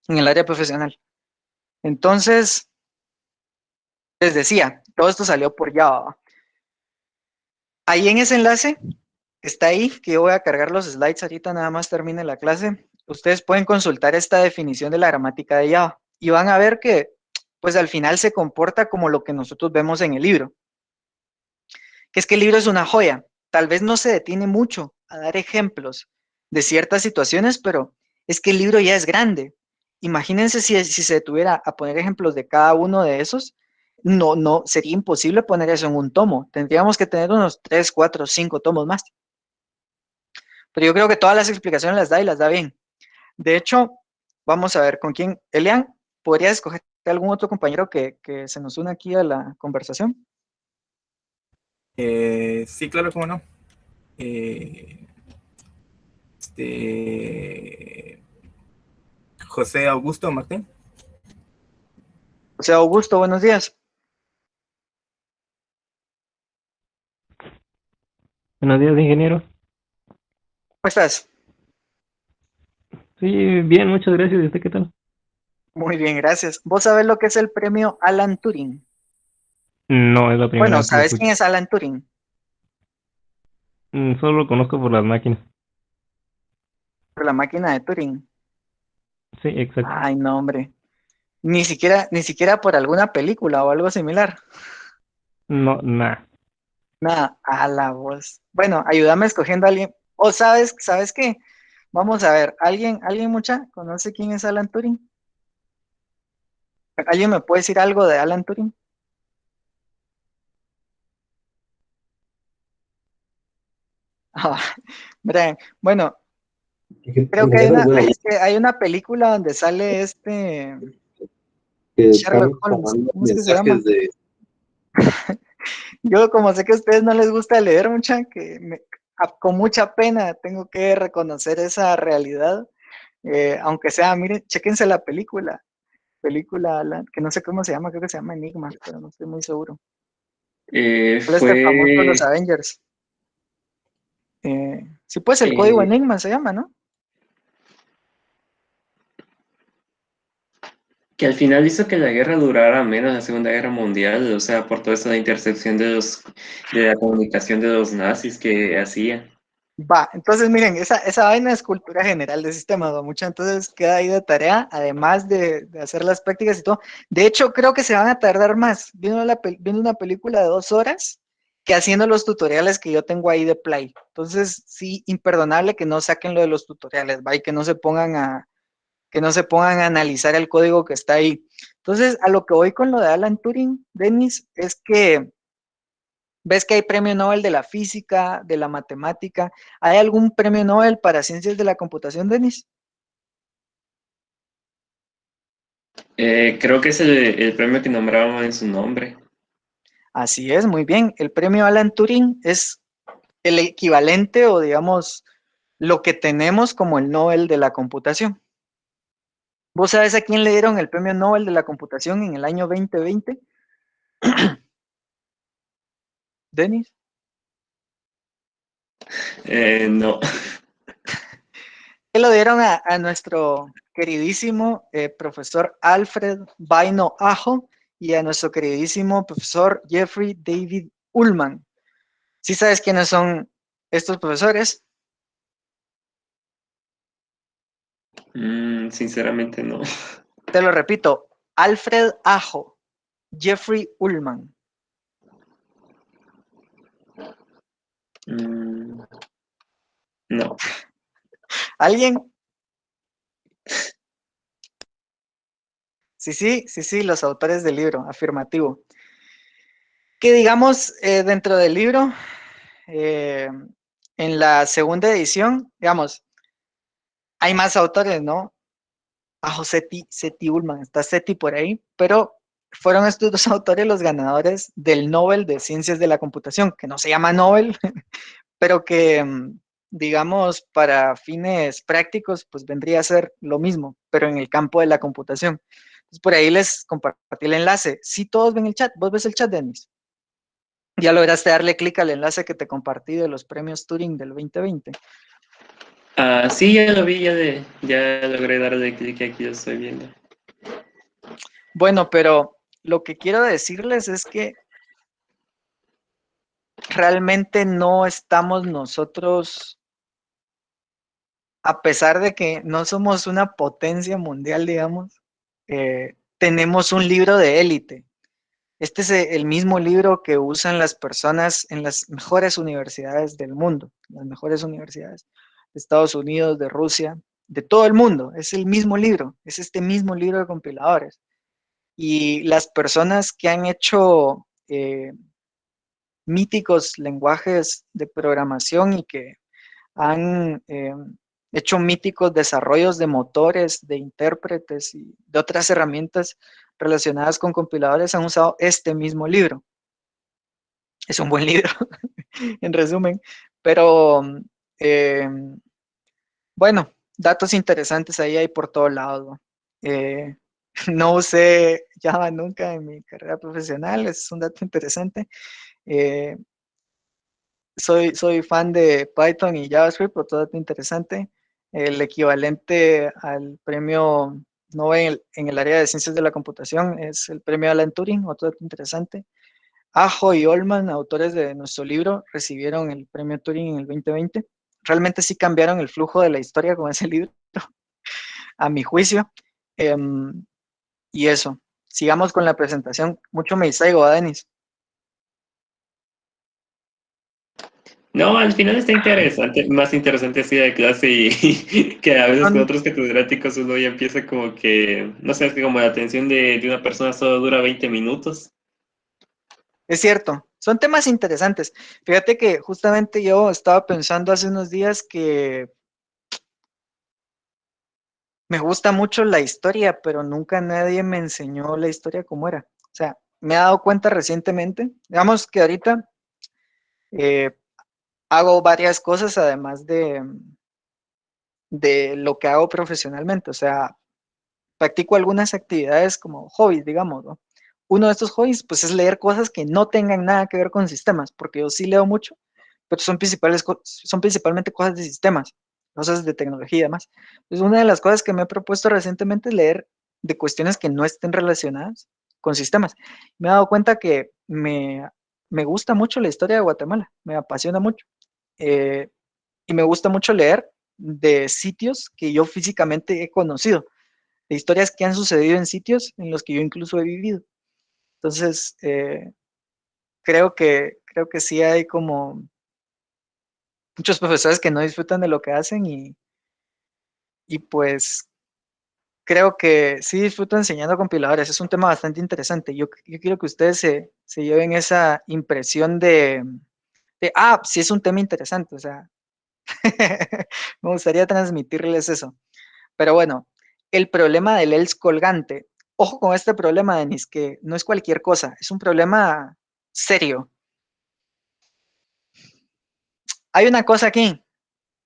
en el área profesional. Entonces, les decía, todo esto salió por Java. Ahí en ese enlace está ahí, que yo voy a cargar los slides ahorita, nada más termine la clase. Ustedes pueden consultar esta definición de la gramática de Java y van a ver que, pues al final se comporta como lo que nosotros vemos en el libro. Que es que el libro es una joya. Tal vez no se detiene mucho a dar ejemplos de ciertas situaciones, pero es que el libro ya es grande. Imagínense si se detuviera a poner ejemplos de cada uno de esos, no, sería imposible poner eso en un tomo. Tendríamos que tener unos 3, 4, 5 tomos más. Pero yo creo que todas las explicaciones las da y las da bien. De hecho, vamos a ver con quién. Elian, ¿podrías escoger algún otro compañero que se nos une aquí a la conversación? Sí, claro, cómo no. José Augusto Martín. José Augusto, buenos días. Buenos días, ingeniero. ¿Cómo estás? Sí, bien, muchas gracias. ¿Y usted qué tal? Muy bien, gracias. ¿Vos sabés lo que es el premio Alan Turing? No, es la primera Bueno, vez que lo ¿sabes escucho. quién es Alan Turing? Solo lo conozco por las máquinas. Por la máquina de Turing. Sí, exacto. Ay, no, hombre. Ni siquiera por alguna película o algo similar. No, nada. Nada, a la voz. Bueno, ayúdame escogiendo a alguien. ¿O sabes qué? Vamos a ver, ¿alguien mucha conoce quién es Alan Turing? ¿Alguien me puede decir algo de Alan Turing? Ah, Brian, bueno, Creo que hay una, Bueno, es que hay una película donde sale que Sherlock están Holmes. pasando ¿Cómo es que se llama? mensajes de... Yo, como sé que a ustedes no les gusta leer mucha, con mucha pena tengo que reconocer esa realidad. Aunque sea, miren, chéquense la película, que no sé cómo se llama, creo que se llama Enigma, pero no estoy muy seguro. ¿Cuál es este famoso de los Fue Avengers? Sí, pues el código eh, Enigma se llama, ¿no? que al final hizo que la guerra durara menos, la Segunda Guerra Mundial, o sea, por toda esta intercepción de la comunicación de los nazis que hacía. Va, entonces miren, esa vaina es cultura general de sistemas, va mucho, entonces queda ahí de tarea, además de hacer las prácticas y todo. De hecho, creo que se van a tardar más viendo una película de 2 horas que haciendo los tutoriales que yo tengo ahí de Play. Entonces, sí, imperdonable que no saquen lo de los tutoriales, va, y que no se pongan a analizar el código que está ahí. Entonces, a lo que voy con lo de Alan Turing, Denis, es que ves que hay premio Nobel de la física, de la matemática. ¿Hay algún premio Nobel para ciencias de la computación, Denis? Creo que es el premio que nombrábamos en su nombre. Así es, muy bien. El premio Alan Turing es el equivalente o digamos lo que tenemos como el Nobel de la computación. ¿Vos sabés a quién le dieron el premio Nobel de la computación en el año 2020? Denis. No. Se lo dieron a nuestro queridísimo profesor Alfred Vaino Ajo y a nuestro queridísimo profesor Jeffrey David Ullman. ¿Sí sabes quiénes son estos profesores? Sinceramente no. Te lo repito, Alfred Ajo, Jeffrey Ullman. No. ¿Alguien? Sí, los autores del libro, afirmativo. Que digamos, dentro del libro, en la segunda edición, digamos, hay más autores, ¿no? Ajo Seti Ullman, está Seti por ahí, pero fueron estos dos autores los ganadores del Nobel de Ciencias de la Computación, que no se llama Nobel, pero que, digamos, para fines prácticos, pues vendría a ser lo mismo, pero en el campo de la computación. Entonces, por ahí les compartí el enlace. Si todos ven el chat, vos ves el chat, Denis. Ya lograste darle clic al enlace que te compartí de los premios Turing del 2020. Sí, ya lo vi, ya logré darle clic, aquí lo estoy viendo. Bueno, pero lo que quiero decirles es que realmente no estamos nosotros, a pesar de que no somos una potencia mundial, digamos, tenemos un libro de élite. Este es el mismo libro que usan las personas en las mejores universidades del mundo, las mejores universidades de Estados Unidos, de Rusia, de todo el mundo. Es el mismo libro, es este mismo libro de compiladores. Y las personas que han hecho míticos lenguajes de programación y que han hecho míticos desarrollos de motores, de intérpretes y de otras herramientas relacionadas con compiladores han usado este mismo libro. Es un buen libro, en resumen, pero bueno, datos interesantes ahí hay por todos lados. No usé Java nunca en mi carrera profesional, es un dato interesante. Eh, soy fan de Python y JavaScript, otro dato interesante. El equivalente al premio Nobel en el área de ciencias de la computación es el premio Alan Turing, otro dato interesante. Ajo y Ullman, autores de nuestro libro, recibieron el premio Turing en el 2020. Realmente sí cambiaron el flujo de la historia con ese libro, a mi juicio. Y eso, sigamos con la presentación. Mucho me distraigo, ¿va, Denis? No, al final está interesante, más interesante así de clase y que a veces con Son, otros catedráticos uno ya empieza como que, no sé, es que como la atención de una persona solo dura 20 minutos. es cierto, son temas interesantes. Fíjate que justamente yo estaba pensando hace unos días que Me gusta mucho la historia, pero nunca nadie me enseñó la historia como era. O sea, me he dado cuenta recientemente, digamos que ahorita eh, hago varias cosas además de lo que hago profesionalmente. O sea, practico algunas actividades como hobbies, digamos, ¿no? Uno de estos hobbies, pues, es leer cosas que no tengan nada que ver con sistemas, porque yo sí leo mucho, pero son principalmente cosas de sistemas, cosas de tecnología y demás. Pues una de las cosas que me he propuesto recientemente es leer de cuestiones que no estén relacionadas con sistemas. Me he dado cuenta que me gusta mucho la historia de Guatemala, me apasiona mucho. eh, y me gusta mucho leer de sitios que yo físicamente he conocido, de historias que han sucedido en sitios en los que yo incluso he vivido. Entonces, creo que sí hay como muchos profesores que no disfrutan de lo que hacen y pues creo que sí disfruto enseñando compiladores. Es un tema bastante interesante. Yo quiero que ustedes se lleven esa impresión sí es un tema interesante. O sea, me gustaría transmitirles eso. Pero bueno, el problema del else colgante. Ojo con este problema, Denis, que no es cualquier cosa, es un problema serio. Hay una cosa aquí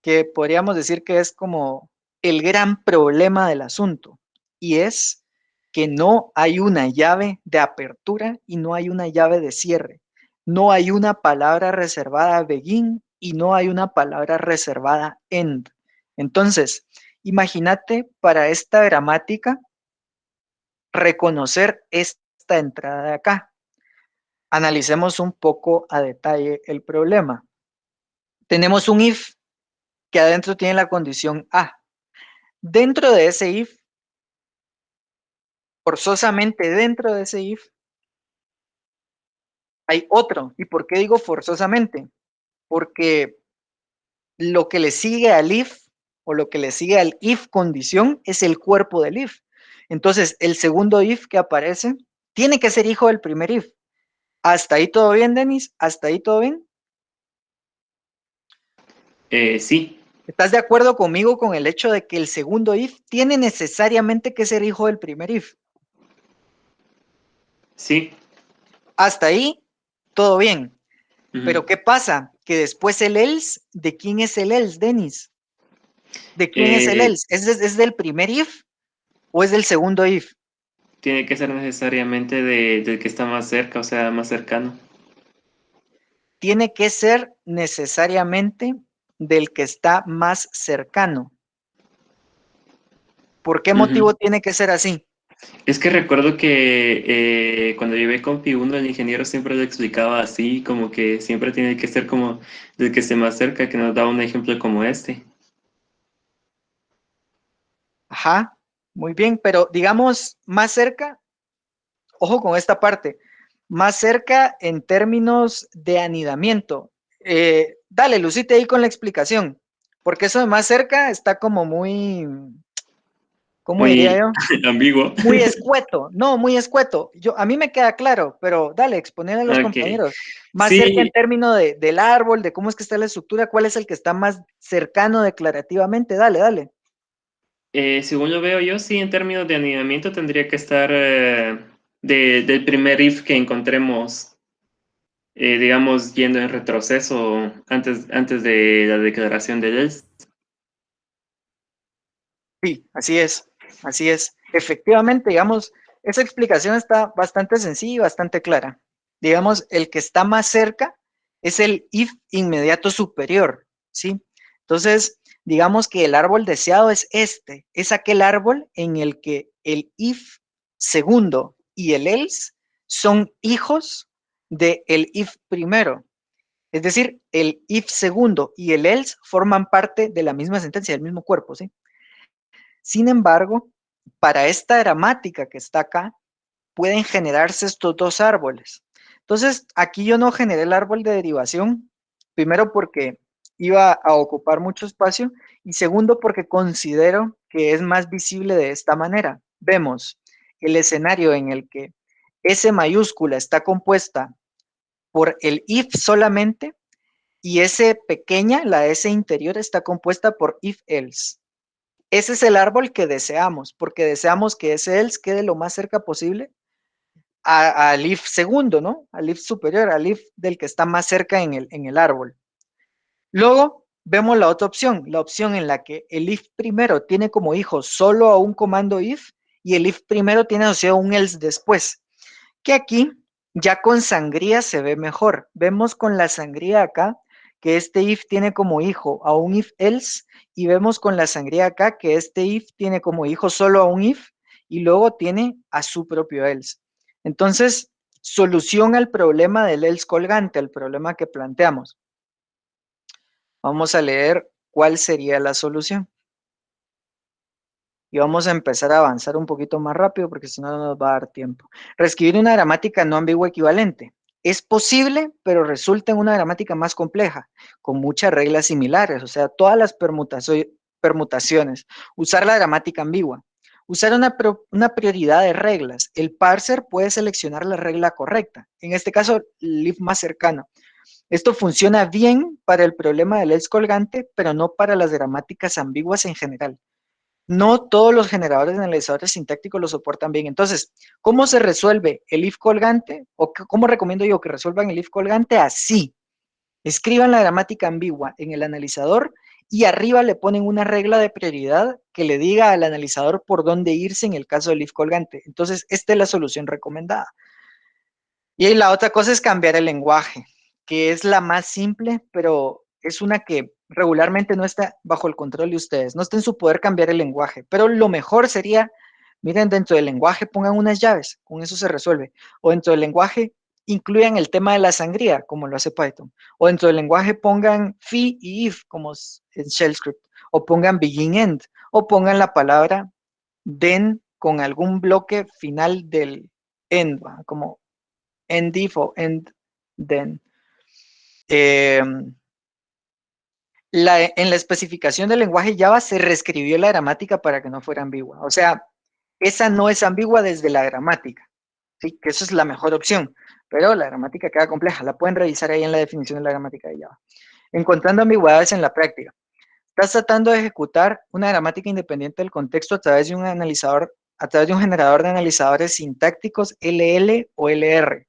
que podríamos decir que es como el gran problema del asunto, y es que no hay una llave de apertura y no hay una llave de cierre. No hay una palabra reservada begin y no hay una palabra reservada end. Entonces, imagínate para esta gramática reconocer esta entrada de acá. Analicemos un poco a detalle el problema. Tenemos un if que adentro tiene la condición A. Dentro de ese if, forzosamente dentro de ese if, hay otro. ¿Y por qué digo forzosamente? Porque lo que le sigue al if o lo que le sigue al if condición es el cuerpo del if. Entonces, el segundo if que aparece tiene que ser hijo del primer if. ¿Hasta ahí todo bien, Denis? ¿Hasta ahí todo bien? Sí, ¿Estás de acuerdo conmigo con el hecho de que el segundo if tiene necesariamente que ser hijo del primer if? sí. Hasta ahí, todo bien. Ujú. Pero ¿qué pasa? Que después el else, ¿de quién es el else, Denis? ¿De quién es el Eh, else? ¿Es del primer if o es del segundo if? Tiene que ser necesariamente del que está más cerca, o sea, más cercano. Tiene que ser necesariamente del que está más cercano. ¿Por qué motivo Ujú. tiene que ser así? Es que recuerdo que cuando llevé Compi 1, el ingeniero siempre lo explicaba así, como que siempre tiene que ser como del que esté más cerca, que nos daba un ejemplo como este. Ajá, muy bien, pero digamos más cerca, ojo con esta parte, más cerca en términos de anidamiento. Dale, lucite ahí con la explicación, porque eso de más cerca está como muy, ¿cómo diría Muy yo? ambiguo. Muy escueto, no, muy escueto. A mí me queda claro, pero dale, exponer a los Ok. compañeros. Más cerca en Sí, términos del árbol, de cómo es que está la estructura, cuál es el que está más cercano declarativamente. Dale, dale. según lo veo yo, sí, en términos de anidamiento tendría que estar del primer if que encontremos, digamos, yendo en retroceso antes de la declaración de else. Sí, así es, así es. Efectivamente, digamos, esa explicación está bastante sencilla y bastante clara. Digamos, el que está más cerca es el if inmediato superior, ¿sí? Entonces, digamos que el árbol deseado es este, es aquel árbol en el que el if segundo y el else son hijos del if primero. Es decir, el if segundo y el else forman parte de la misma sentencia, del mismo cuerpo, ¿sí? Sin embargo, para esta gramática que está acá, pueden generarse estos dos árboles. Entonces, aquí yo no generé el árbol de derivación, primero porque iba a ocupar mucho espacio y segundo porque considero que es más visible de esta manera. Vemos el escenario en el que S mayúscula está compuesta por el if solamente y S pequeña, la S interior, está compuesta por if else. ese es el árbol que deseamos, porque deseamos que ese else quede lo más cerca posible al if segundo, ¿no? Al if superior, al if del que está más cerca en el árbol. Luego vemos la otra opción, la opción en la que el if primero tiene como hijo solo a un comando if y el if primero tiene asociado un else después, que aquí ya con sangría se ve mejor. Vemos con la sangría acá que este if tiene como hijo a un if else y vemos con la sangría acá que este if tiene como hijo solo a un if y luego tiene a su propio else. Entonces, solución al problema del else colgante, al problema que planteamos. Vamos a leer cuál sería la solución. Y vamos a empezar a avanzar un poquito más rápido porque si no, no nos va a dar tiempo. Reescribir una gramática no ambigua equivalente. Es posible, pero resulta en una gramática más compleja, con muchas reglas similares, o sea, todas las permutaciones. Usar la gramática ambigua. Usar una prioridad de reglas. El parser puede seleccionar la regla correcta. En este caso, el if más cercano. Esto funciona bien para el problema del else colgante, pero no para las gramáticas ambiguas en general. No todos los generadores de analizadores sintácticos lo soportan bien. Entonces, ¿cómo se resuelve el if colgante? ¿O cómo recomiendo yo que resuelvan el if colgante? Así. Escriban la gramática ambigua en el analizador y arriba le ponen una regla de prioridad que le diga al analizador por dónde irse en el caso del if colgante. Entonces, esta es la solución recomendada. Y ahí la otra cosa es cambiar el lenguaje, que es la más simple, pero es una que regularmente no está bajo el control de ustedes. No está en su poder cambiar el lenguaje, pero lo mejor sería, miren, dentro del lenguaje pongan unas llaves, con eso se resuelve. O dentro del lenguaje incluyan el tema de la sangría, como lo hace Python. O dentro del lenguaje pongan phi y if, como en Shell Script. O pongan begin end. O pongan la palabra then con algún bloque final del end, como end if o end then. En la especificación del lenguaje Java se reescribió la gramática para que no fuera ambigua. O sea, esa no es ambigua desde la gramática, ¿sí? Que eso es la mejor opción, pero la gramática queda compleja. La pueden revisar ahí en la definición de la gramática de Java. Encontrando ambigüedades en la práctica. Estás tratando de ejecutar una gramática independiente del contexto a través de un analizador, a través de un generador de analizadores sintácticos LL o LR.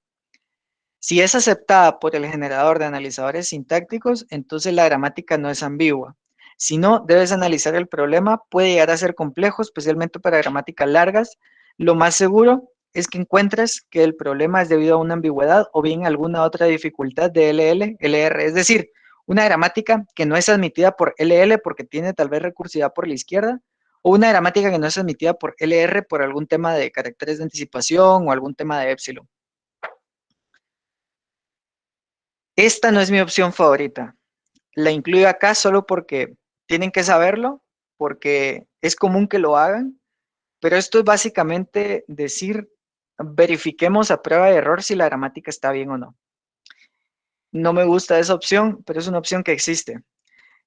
Si es aceptada por el generador de analizadores sintácticos, entonces la gramática no es ambigua. Si no, debes analizar el problema. Puede llegar a ser complejo, especialmente para gramáticas largas. Lo más seguro es que encuentres que el problema es debido a una ambigüedad o bien alguna otra dificultad de LL, LR. Es decir, una gramática que no es admitida por LL porque tiene tal vez recursividad por la izquierda, o una gramática que no es admitida por LR por algún tema de caracteres de anticipación o algún tema de épsilon. Esta no es mi opción favorita. La incluyo acá solo porque tienen que saberlo, porque es común que lo hagan, pero esto es básicamente decir, verifiquemos a prueba de error si la gramática está bien o no. No me gusta esa opción, pero es una opción que existe.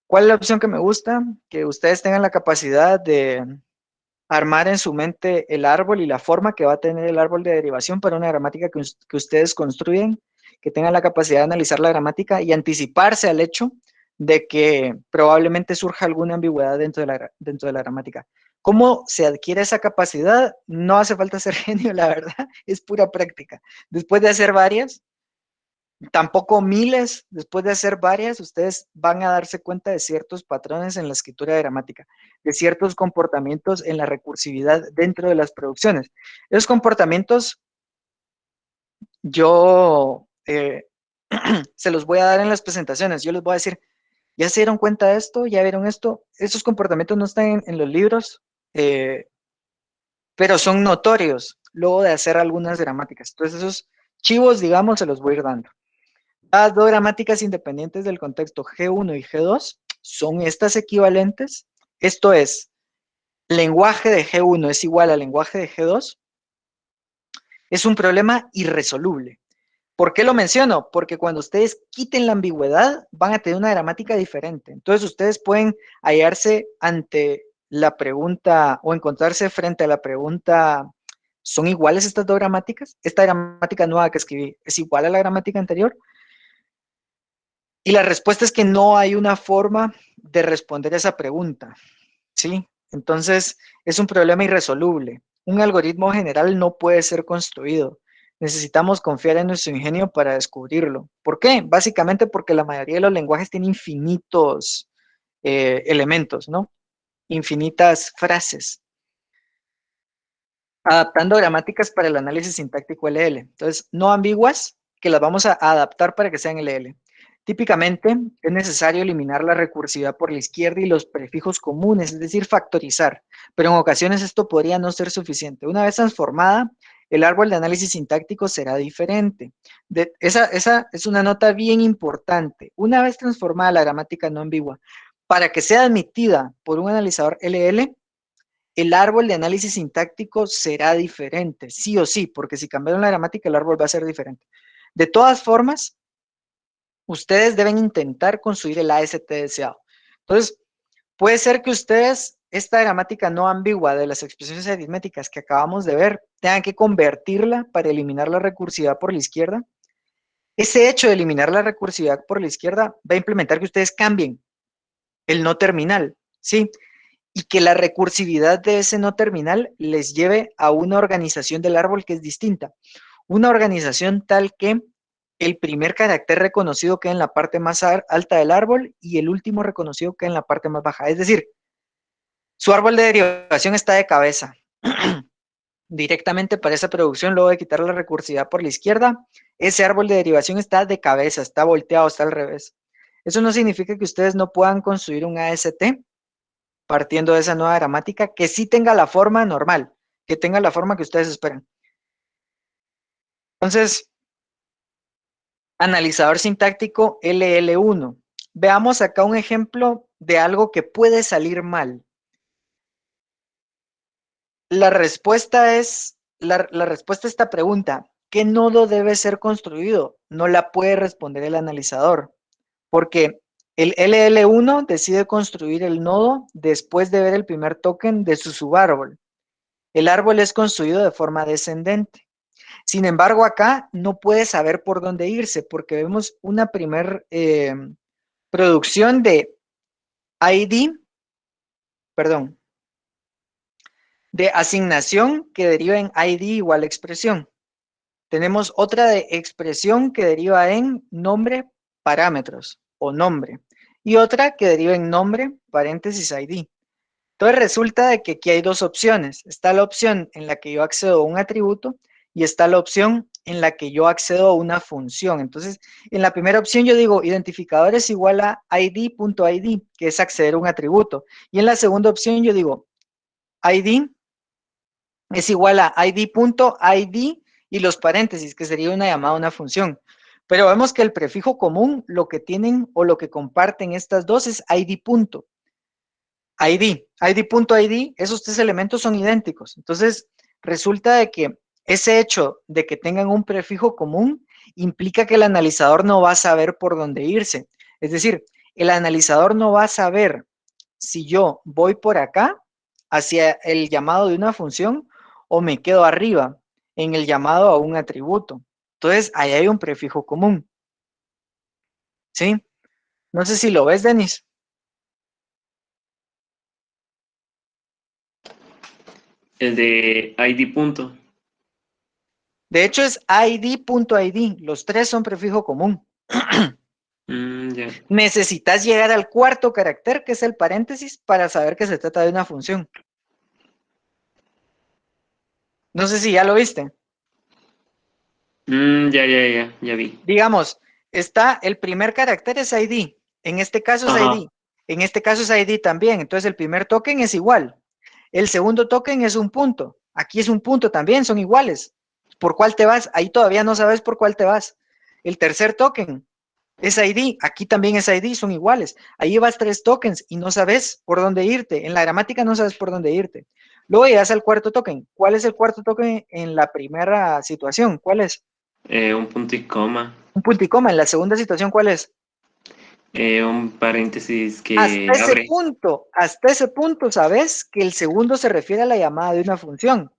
¿Cuál es la opción que me gusta? Que ustedes tengan la capacidad de armar en su mente el árbol y la forma que va a tener el árbol de derivación para una gramática que ustedes construyen, que tengan la capacidad de analizar la gramática y anticiparse al hecho de que probablemente surja alguna ambigüedad dentro de la gramática. ¿Cómo se adquiere esa capacidad? No hace falta ser genio, la verdad, es pura práctica. Después de hacer varias, tampoco miles, después de hacer varias, ustedes van a darse cuenta de ciertos patrones en la escritura de gramática, de ciertos comportamientos en la recursividad dentro de las producciones. Esos comportamientos yo se los voy a dar en las presentaciones. Yo les voy a decir, ¿ya se dieron cuenta de esto? ¿Ya vieron esto? Esos comportamientos no están en los libros, pero son notorios luego de hacer algunas gramáticas. Entonces esos chivos, digamos, se los voy a ir dando. Las dos gramáticas independientes del contexto G1 y G2 son estas equivalentes. Esto es, lenguaje de G1 es igual al lenguaje de G2. Es un problema irresoluble. ¿Por qué lo menciono? Porque cuando ustedes quiten la ambigüedad, van a tener una gramática diferente. Entonces ustedes pueden hallarse ante la pregunta o encontrarse frente a la pregunta, ¿son iguales estas dos gramáticas? Esta gramática nueva que escribí, ¿es igual a la gramática anterior? Y la respuesta es que no hay una forma de responder esa pregunta, ¿sí? Entonces, es un problema irresoluble. Un algoritmo general no puede ser construido. Necesitamos confiar en nuestro ingenio para descubrirlo. ¿Por qué? Básicamente porque la mayoría de los lenguajes tienen infinitos elementos, ¿no? Infinitas frases. Adaptando gramáticas para el análisis sintáctico LL. Entonces, no ambiguas, que las vamos a adaptar para que sean LL. Típicamente, es necesario eliminar la recursividad por la izquierda y los prefijos comunes, es decir, factorizar. Pero en ocasiones esto podría no ser suficiente. Una vez transformada, el árbol de análisis sintáctico será diferente. Esa es una nota bien importante. Una vez transformada la gramática no ambigua, para que sea admitida por un analizador LL, el árbol de análisis sintáctico será diferente, sí o sí, porque si cambiaron la gramática, el árbol va a ser diferente. De todas formas, ustedes deben intentar construir el AST deseado. Entonces, puede ser que ustedes, esta gramática no ambigua de las expresiones aritméticas que acabamos de ver, tengan que convertirla para eliminar la recursividad por la izquierda. Ese hecho de eliminar la recursividad por la izquierda va a implementar que ustedes cambien el no terminal, ¿sí? Y que la recursividad de ese no terminal les lleve a una organización del árbol que es distinta. Una organización tal que el primer carácter reconocido queda en la parte más alta del árbol y el último reconocido queda en la parte más baja. Es decir, su árbol de derivación está de cabeza. Directamente para esa producción, luego de quitar la recursividad por la izquierda, ese árbol de derivación está de cabeza, está volteado, está al revés. Eso no significa que ustedes no puedan construir un AST partiendo de esa nueva gramática que sí tenga la forma normal, que tenga la forma que ustedes esperan. Entonces, analizador sintáctico LL1. Veamos acá un ejemplo de algo que puede salir mal. La respuesta es, la respuesta a esta pregunta, ¿qué nodo debe ser construido? No la puede responder el analizador, porque el LL1 decide construir el nodo después de ver el primer token de su subárbol. El árbol es construido de forma descendente. Sin embargo, acá no puede saber por dónde irse, porque vemos una primer producción de ID, perdón, de asignación que deriva en ID igual expresión. Tenemos otra de expresión que deriva en nombre, parámetros o nombre. Y otra que deriva en nombre, paréntesis ID. Entonces resulta de que aquí hay dos opciones. Está la opción en la que yo accedo a un atributo y está la opción en la que yo accedo a una función. Entonces, en la primera opción yo digo identificador es igual a id.id, que es acceder a un atributo. Y en la segunda opción yo digo id es igual a id.id y los paréntesis, que sería una llamada a una función. Pero vemos que el prefijo común, lo que tienen o lo que comparten estas dos es id. id.id, esos tres elementos son idénticos. Entonces, resulta de que ese hecho de que tengan un prefijo común implica que el analizador no va a saber por dónde irse. Es decir, el analizador no va a saber si yo voy por acá hacia el llamado de una función o me quedo arriba en el llamado a un atributo. Entonces, ahí hay un prefijo común. ¿Sí? No sé si lo ves, Denis. El de ID punto. De hecho, es id.id. Los tres son prefijo común. Ya. Necesitas llegar al cuarto carácter, que es el paréntesis, para saber que se trata de una función. No sé si ya lo viste. Ya vi. Digamos, está el primer carácter es ID. En este caso es Ajá. ID. En este caso es ID también. Entonces el primer token es igual. El segundo token es un punto. Aquí es un punto también, son iguales. ¿Por cuál te vas? Ahí todavía no sabes por cuál te vas. El tercer token es ID. Aquí también es ID, son iguales. Ahí llevas tres tokens y no sabes por dónde irte. En la gramática no sabes por dónde irte. Luego llegas al cuarto token. ¿Cuál es el cuarto token en la primera situación? ¿Cuál es? Un punto y coma. Un punto y coma. En la segunda situación, ¿cuál es? Un paréntesis que Hasta abre. hasta ese punto sabes que el segundo se refiere a la llamada de una función.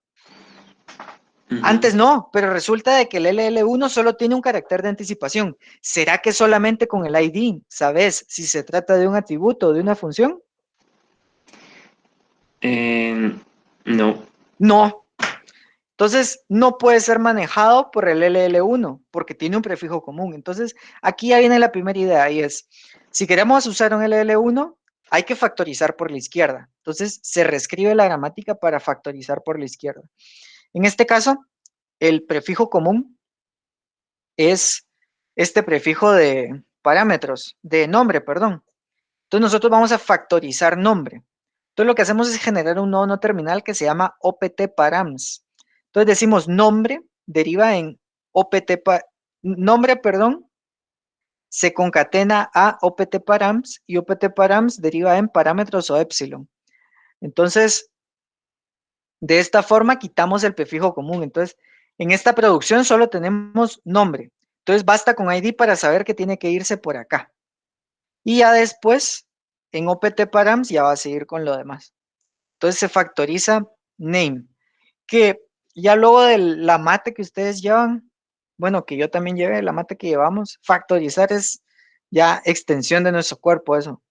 Ujú. Antes no, pero resulta de que el LL1 solo tiene un carácter de anticipación. ¿Será que solamente con el ID sabes si se trata de un atributo o de una función? No. No. Entonces, no puede ser manejado por el LL1 porque tiene un prefijo común. Entonces, aquí ya viene la primera idea y es, si queremos usar un LL1, hay que factorizar por la izquierda. Entonces, se reescribe la gramática para factorizar por la izquierda. En este caso, el prefijo común es este prefijo de parámetros, de nombre, perdón. Entonces, nosotros vamos a factorizar nombre. Entonces, lo que hacemos es generar un nodo no terminal que se llama opt params. Entonces, decimos nombre deriva en nombre, perdón, se concatena a opt params y opt params deriva en parámetros o epsilon. Entonces, de esta forma quitamos el prefijo común. Entonces, en esta producción solo tenemos nombre. Entonces, basta con ID para saber que tiene que irse por acá. Y ya después, en opt params ya va a seguir con lo demás. Entonces, se factoriza name, que ya luego de la mate que ustedes llevan, bueno, que yo también llevé, la mate que llevamos, factorizar es ya extensión de nuestro cuerpo, eso.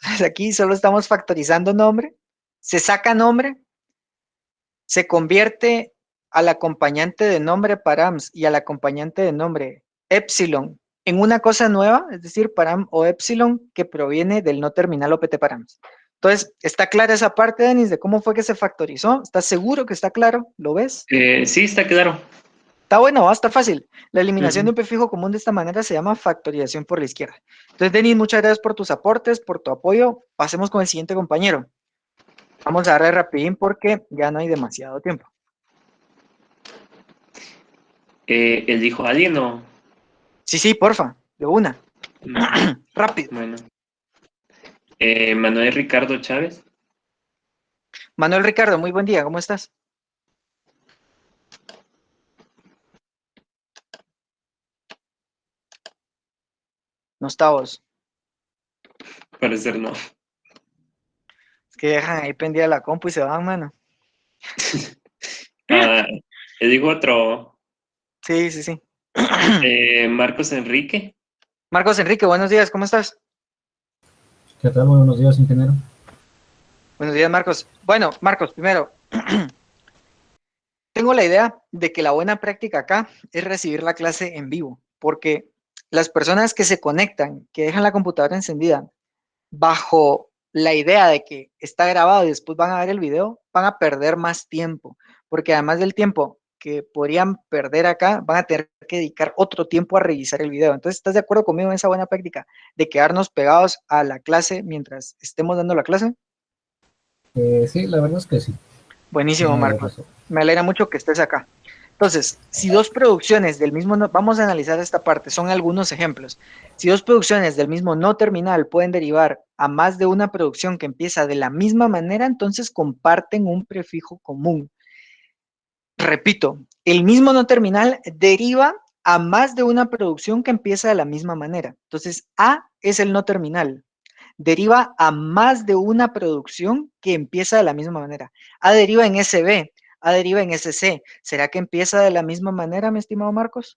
Entonces, aquí solo estamos factorizando nombre, se saca nombre, se convierte al acompañante de nombre params y al acompañante de nombre epsilon en una cosa nueva, es decir, param o epsilon que proviene del no terminal opt params. Entonces, ¿está clara esa parte, Denis, de cómo fue que se factorizó? ¿Estás seguro que está claro? ¿Lo ves? Sí, está claro. Está bueno, está fácil. La eliminación de un prefijo común de esta manera se llama factorización por la izquierda. Entonces, Denis, muchas gracias por tus aportes, por tu apoyo. Pasemos con el siguiente compañero. Vamos a darle rapidín porque ya no hay demasiado tiempo. ¿Él dijo alguien o...? Sí, porfa, de una. Rápido. Bueno. Manuel Ricardo Chávez. Manuel Ricardo, muy buen día, ¿cómo estás? No está vos. Parecer no. Es que dejan ahí pendida la compu y se van, mano. Él dijo otro. Sí. Marcos Enrique. Marcos Enrique, buenos días, ¿cómo estás? ¿Qué tal? Buenos días, ingeniero. Buenos días, Marcos. Bueno, Marcos, primero, tengo la idea de que la buena práctica acá es recibir la clase en vivo, porque las personas que se conectan, que dejan la computadora encendida, bajo la idea de que está grabado y después van a ver el video, van a perder más tiempo, porque además del tiempo que podrían perder acá, van a tener que dedicar otro tiempo a revisar el video. Entonces, ¿estás de acuerdo conmigo en esa buena práctica de quedarnos pegados a la clase mientras estemos dando la clase? Sí, la verdad es que sí. Buenísimo, Tiene Marcos. razón. Me alegra mucho que estés acá. Entonces, si dos producciones del mismo, vamos a analizar esta parte, son algunos ejemplos. Si dos producciones del mismo no terminal pueden derivar a más de una producción que empieza de la misma manera, entonces comparten un prefijo común. Repito, el mismo no terminal deriva a más de una producción que empieza de la misma manera. Entonces, A es el no terminal. Deriva a más de una producción que empieza de la misma manera. A deriva en SB, A deriva en SC. ¿Será que empieza de la misma manera, mi estimado Marcos?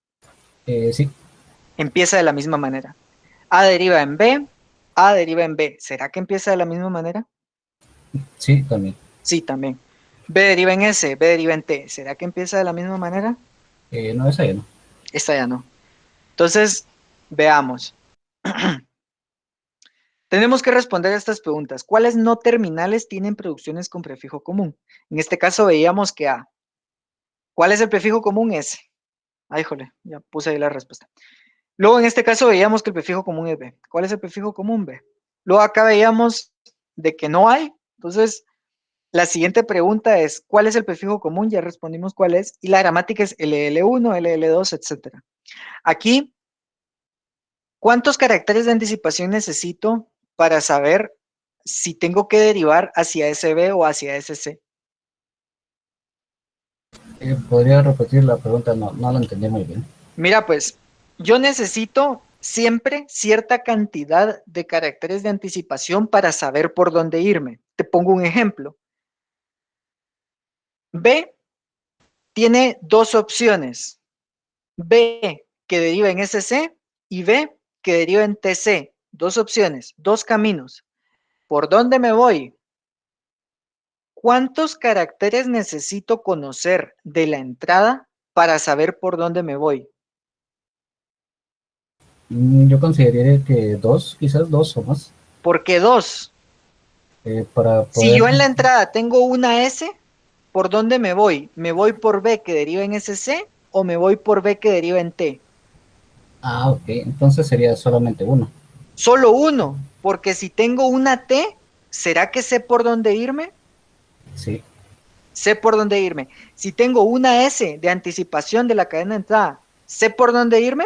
Sí, Empieza de la misma manera. A deriva en B, A deriva en B. ¿Será que empieza de la misma manera? sí, también. Sí, también. B deriva en S, B deriva en T. ¿Será que empieza de la misma manera? No, esa ya no. Esta ya no. Entonces, veamos. Tenemos que responder a estas preguntas. ¿Cuáles no terminales tienen producciones con prefijo común? En este caso veíamos que A. ¿Cuál es el prefijo común? S. Ay, jole, ya puse ahí la respuesta. Luego en este caso veíamos que el prefijo común es B. ¿Cuál es el prefijo común? B. Luego acá veíamos de que no hay. Entonces, la siguiente pregunta es, ¿cuál es el prefijo común? Ya respondimos cuál es. Y la gramática es LL1, LL2, etc. Aquí, ¿cuántos caracteres de anticipación necesito para saber si tengo que derivar hacia SB o hacia SC? ¿Podría repetir la pregunta? No la entendí muy bien. Mira, pues, yo necesito siempre cierta cantidad de caracteres de anticipación para saber por dónde irme. Te pongo un ejemplo. B tiene dos opciones. B que deriva en SC y B que deriva en TC. Dos opciones, dos caminos. ¿Por dónde me voy? ¿Cuántos caracteres necesito conocer de la entrada para saber por dónde me voy? Yo consideraría que 2, quizás 2 o más, ¿Por qué 2? para Si poder... yo en la entrada tengo una S, ¿por dónde me voy? ¿Me voy por B que deriva en SC o me voy por B que deriva en T? Ah, ok, entonces sería solamente uno. Solo uno, porque si tengo una T, ¿será que sé por dónde irme? Sí, Sé por dónde irme. Si tengo una S de anticipación de la cadena de entrada, ¿sé por dónde irme?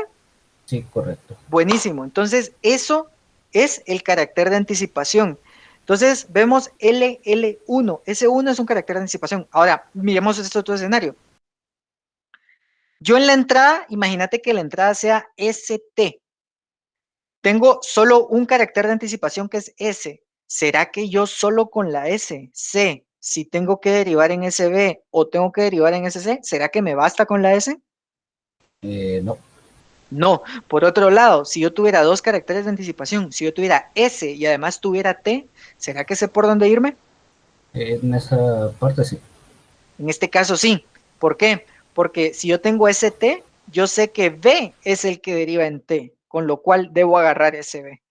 sí, correcto. Buenísimo. Entonces, eso es el carácter de anticipación. Entonces, vemos LL1. Ese 1 es un carácter de anticipación. Ahora, miremos este otro escenario. Yo en la entrada, imagínate que la entrada sea ST. Tengo solo un carácter de anticipación que es S. ¿Será que yo solo con la S sé si tengo que derivar en SB o tengo que derivar en SC? ¿Será que me basta con la S? No, No. Por otro lado, si yo tuviera dos caracteres de anticipación, si yo tuviera S y además tuviera T, ¿será que sé por dónde irme? en esa parte sí. En este caso sí. ¿Por qué? Porque si yo tengo ST, yo sé que B es el que deriva en T, con lo cual debo agarrar SB.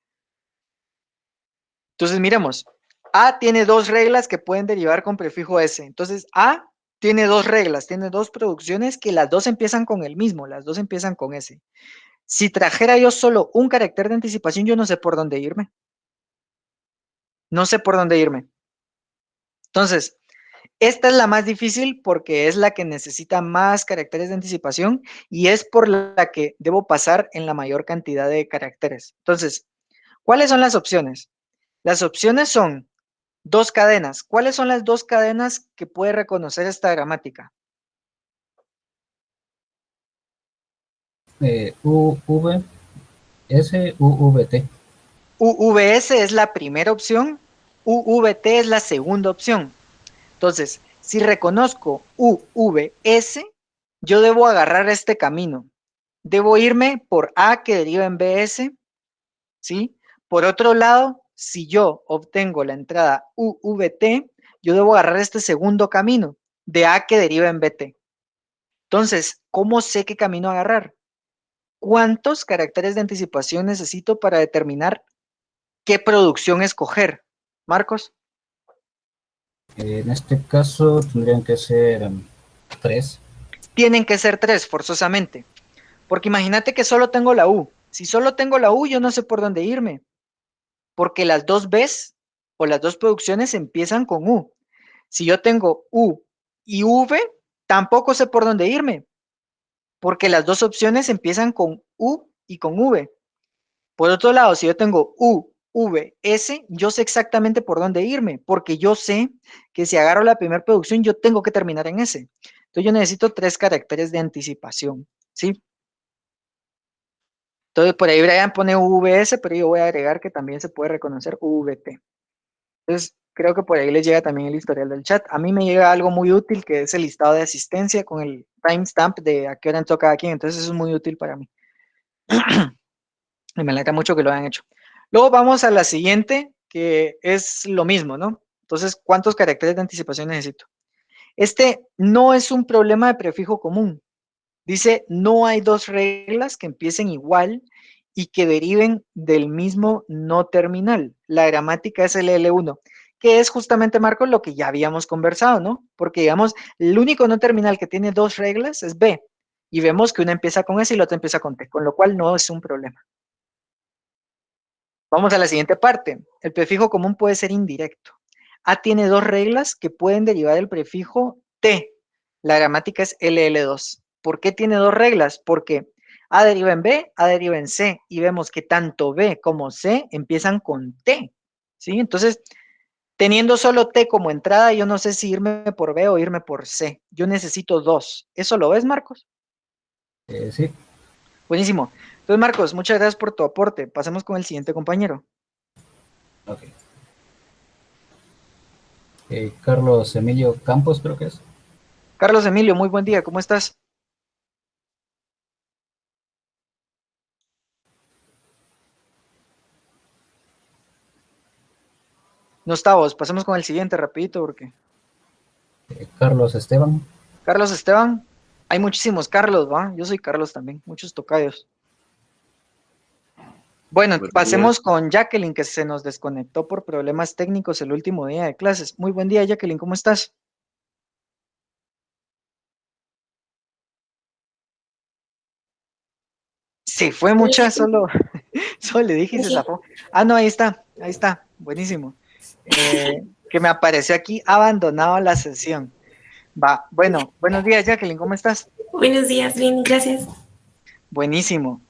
Entonces, miremos. A tiene dos reglas que pueden derivar con prefijo S. Entonces, A tiene dos reglas, tiene dos producciones que las dos empiezan con el mismo, las dos empiezan con S. Si trajera yo solo un carácter de anticipación, yo no sé por dónde irme. No sé por dónde irme. Entonces, esta es la más difícil porque es la que necesita más caracteres de anticipación y es por la que debo pasar en la mayor cantidad de caracteres. Entonces, ¿cuáles son las opciones? Las opciones son dos cadenas. ¿Cuáles son las dos cadenas que puede reconocer esta gramática? UV, S, UVT. UVS es la primera opción, UVT es la segunda opción. Entonces, si reconozco UVS, yo debo agarrar este camino. Debo irme por A que deriva en BS, ¿sí? Por otro lado, si yo obtengo la entrada UVT, yo debo agarrar este segundo camino de A que deriva en BT. Entonces, ¿cómo sé qué camino agarrar? ¿Cuántos caracteres de anticipación necesito para determinar qué producción escoger? Marcos, En este caso tendrían que ser 3. tienen que ser 3 forzosamente, porque imagínate que solo tengo la U. Si solo tengo la U, yo no sé por dónde irme, porque las dos Bs o las dos producciones empiezan con U. Si yo tengo U y V, tampoco sé por dónde irme, porque las dos opciones empiezan con U y con V. Por otro lado, si yo tengo U, V, S, yo sé exactamente por dónde irme, porque yo sé que si agarro la primera producción, yo tengo que terminar en S. Entonces yo necesito 3 caracteres de anticipación, ¿sí? Entonces por ahí Brian pone UVS, pero yo voy a agregar que también se puede reconocer UVT. Entonces creo que por ahí les llega también el historial del chat. A mí me llega algo muy útil que es el listado de asistencia con el timestamp de a qué hora entró cada quien. Entonces eso es muy útil para mí. Y me alegra mucho que lo hayan hecho. Luego vamos a la siguiente, que es lo mismo, ¿no? Entonces, ¿cuántos caracteres de anticipación necesito? Este no es un problema de prefijo común. Dice, no hay dos reglas que empiecen igual y que deriven del mismo no terminal. La gramática es el L1, que es justamente, Marcos, lo que ya habíamos conversado, ¿no? Porque, digamos, el único no terminal que tiene dos reglas es B. Y vemos que una empieza con S y la otra empieza con T, con lo cual no es un problema. Vamos a la siguiente parte. El prefijo común puede ser indirecto. A tiene dos reglas que pueden derivar del prefijo T. La gramática es LL2. ¿Por qué tiene dos reglas? Porque A deriva en B, A deriva en C. Y vemos que tanto B como C empiezan con T. ¿Sí? Entonces, teniendo solo T como entrada, yo no sé si irme por B o irme por C. Yo necesito dos. ¿Eso lo ves, Marcos? Sí, Buenísimo. Entonces, Marcos, muchas gracias por tu aporte. Pasemos con el siguiente compañero. ok. Carlos Emilio Campos, creo que es. Carlos Emilio, muy buen día, ¿cómo estás? No está vos, pasemos con el siguiente rapidito porque Carlos Esteban. Carlos Esteban. Hay muchísimos Carlos, ¿va? Yo soy Carlos también, muchos tocayos. Bueno, Buenos pasemos con Jacqueline, que se nos desconectó por problemas técnicos el último día de clases. Muy buen día, Jacqueline, ¿cómo estás? Sí, fue mucha, solo le dije y se zafó. Ah, no, ahí está, buenísimo. Que me apareció aquí abandonado la sesión. Va, bueno, buenos días, Jacqueline, ¿cómo estás? Buenos días, bien, gracias. Buenísimo.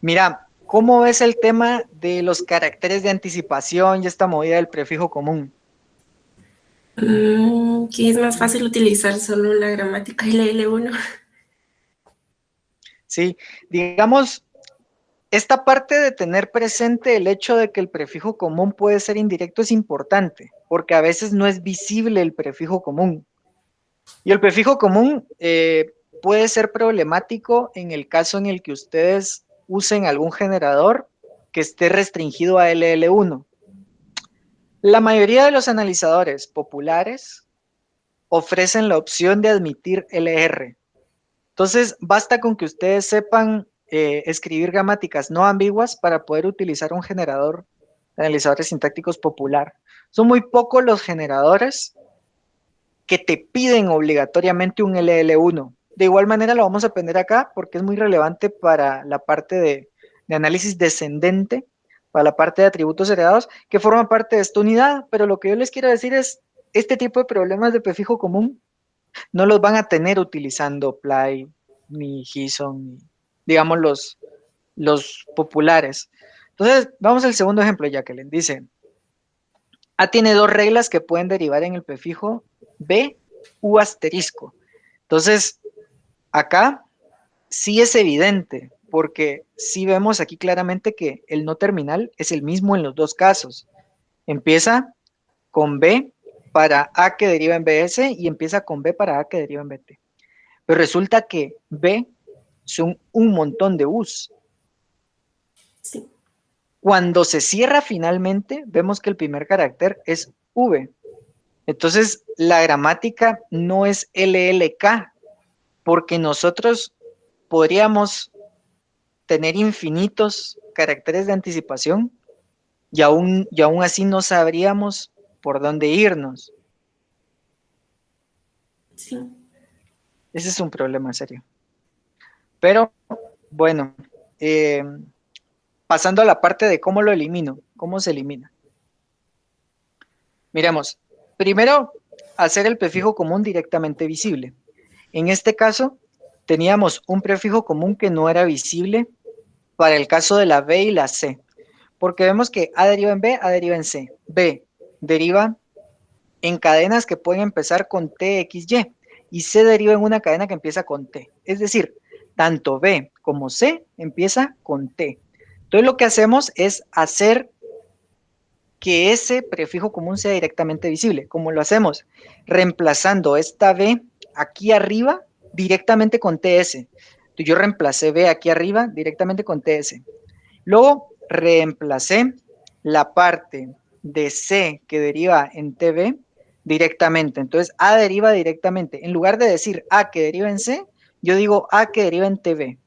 Mira, ¿cómo ves el tema de los caracteres de anticipación y esta movida del prefijo común? Que es más fácil utilizar solo la gramática y la L1. Sí, digamos, esta parte de tener presente el hecho de que el prefijo común puede ser indirecto es importante, porque a veces no es visible el prefijo común. Y el prefijo común puede ser problemático en el caso en el que ustedes usen algún generador que esté restringido a LL1. La mayoría de los analizadores populares ofrecen la opción de admitir LR. Entonces, basta con que ustedes sepan escribir gramáticas no ambiguas para poder utilizar un generador de analizadores sintácticos popular. Son muy pocos los generadores que te piden obligatoriamente un LL1. De igual manera lo vamos a aprender acá porque es muy relevante para la parte de análisis descendente, para la parte de atributos heredados, que forma parte de esta unidad, pero lo que yo les quiero decir es, este tipo de problemas de prefijo común no los van a tener utilizando Ply, ni Gison, ni, digamos, los populares. Entonces, vamos al segundo ejemplo, Jacqueline. Dice, A tiene dos reglas que pueden derivar en el prefijo B u asterisco. Entonces, acá sí es evidente, porque sí vemos aquí claramente que el no terminal es el mismo en los dos casos. Empieza con B para A que deriva en BS y empieza con B para A que deriva en BT. Pero resulta que B son un montón de U's. Sí. Cuando se cierra finalmente, vemos que el primer carácter es V. Entonces, la gramática no es LLK, porque nosotros podríamos tener infinitos caracteres de anticipación y aún así no sabríamos por dónde irnos. Sí. Ese es un problema serio. Pero, bueno, pasando a la parte de cómo lo elimino, cómo se elimina. Miremos, primero, hacer el prefijo común directamente visible. En este caso, teníamos un prefijo común que no era visible para el caso de la B y la C, porque vemos que A deriva en B, A deriva en C. B deriva en cadenas que pueden empezar con TXY y C deriva en una cadena que empieza con T. Es decir, tanto B como C empieza con T. Entonces lo que hacemos es hacer que ese prefijo común sea directamente visible. ¿Cómo lo hacemos? Reemplazando esta B aquí arriba directamente con TS. Entonces yo reemplacé B aquí arriba directamente con TS. Luego reemplacé la parte de C que deriva en TB directamente. Entonces A deriva directamente. En lugar de decir A que deriva en C, yo digo A que deriva en TB.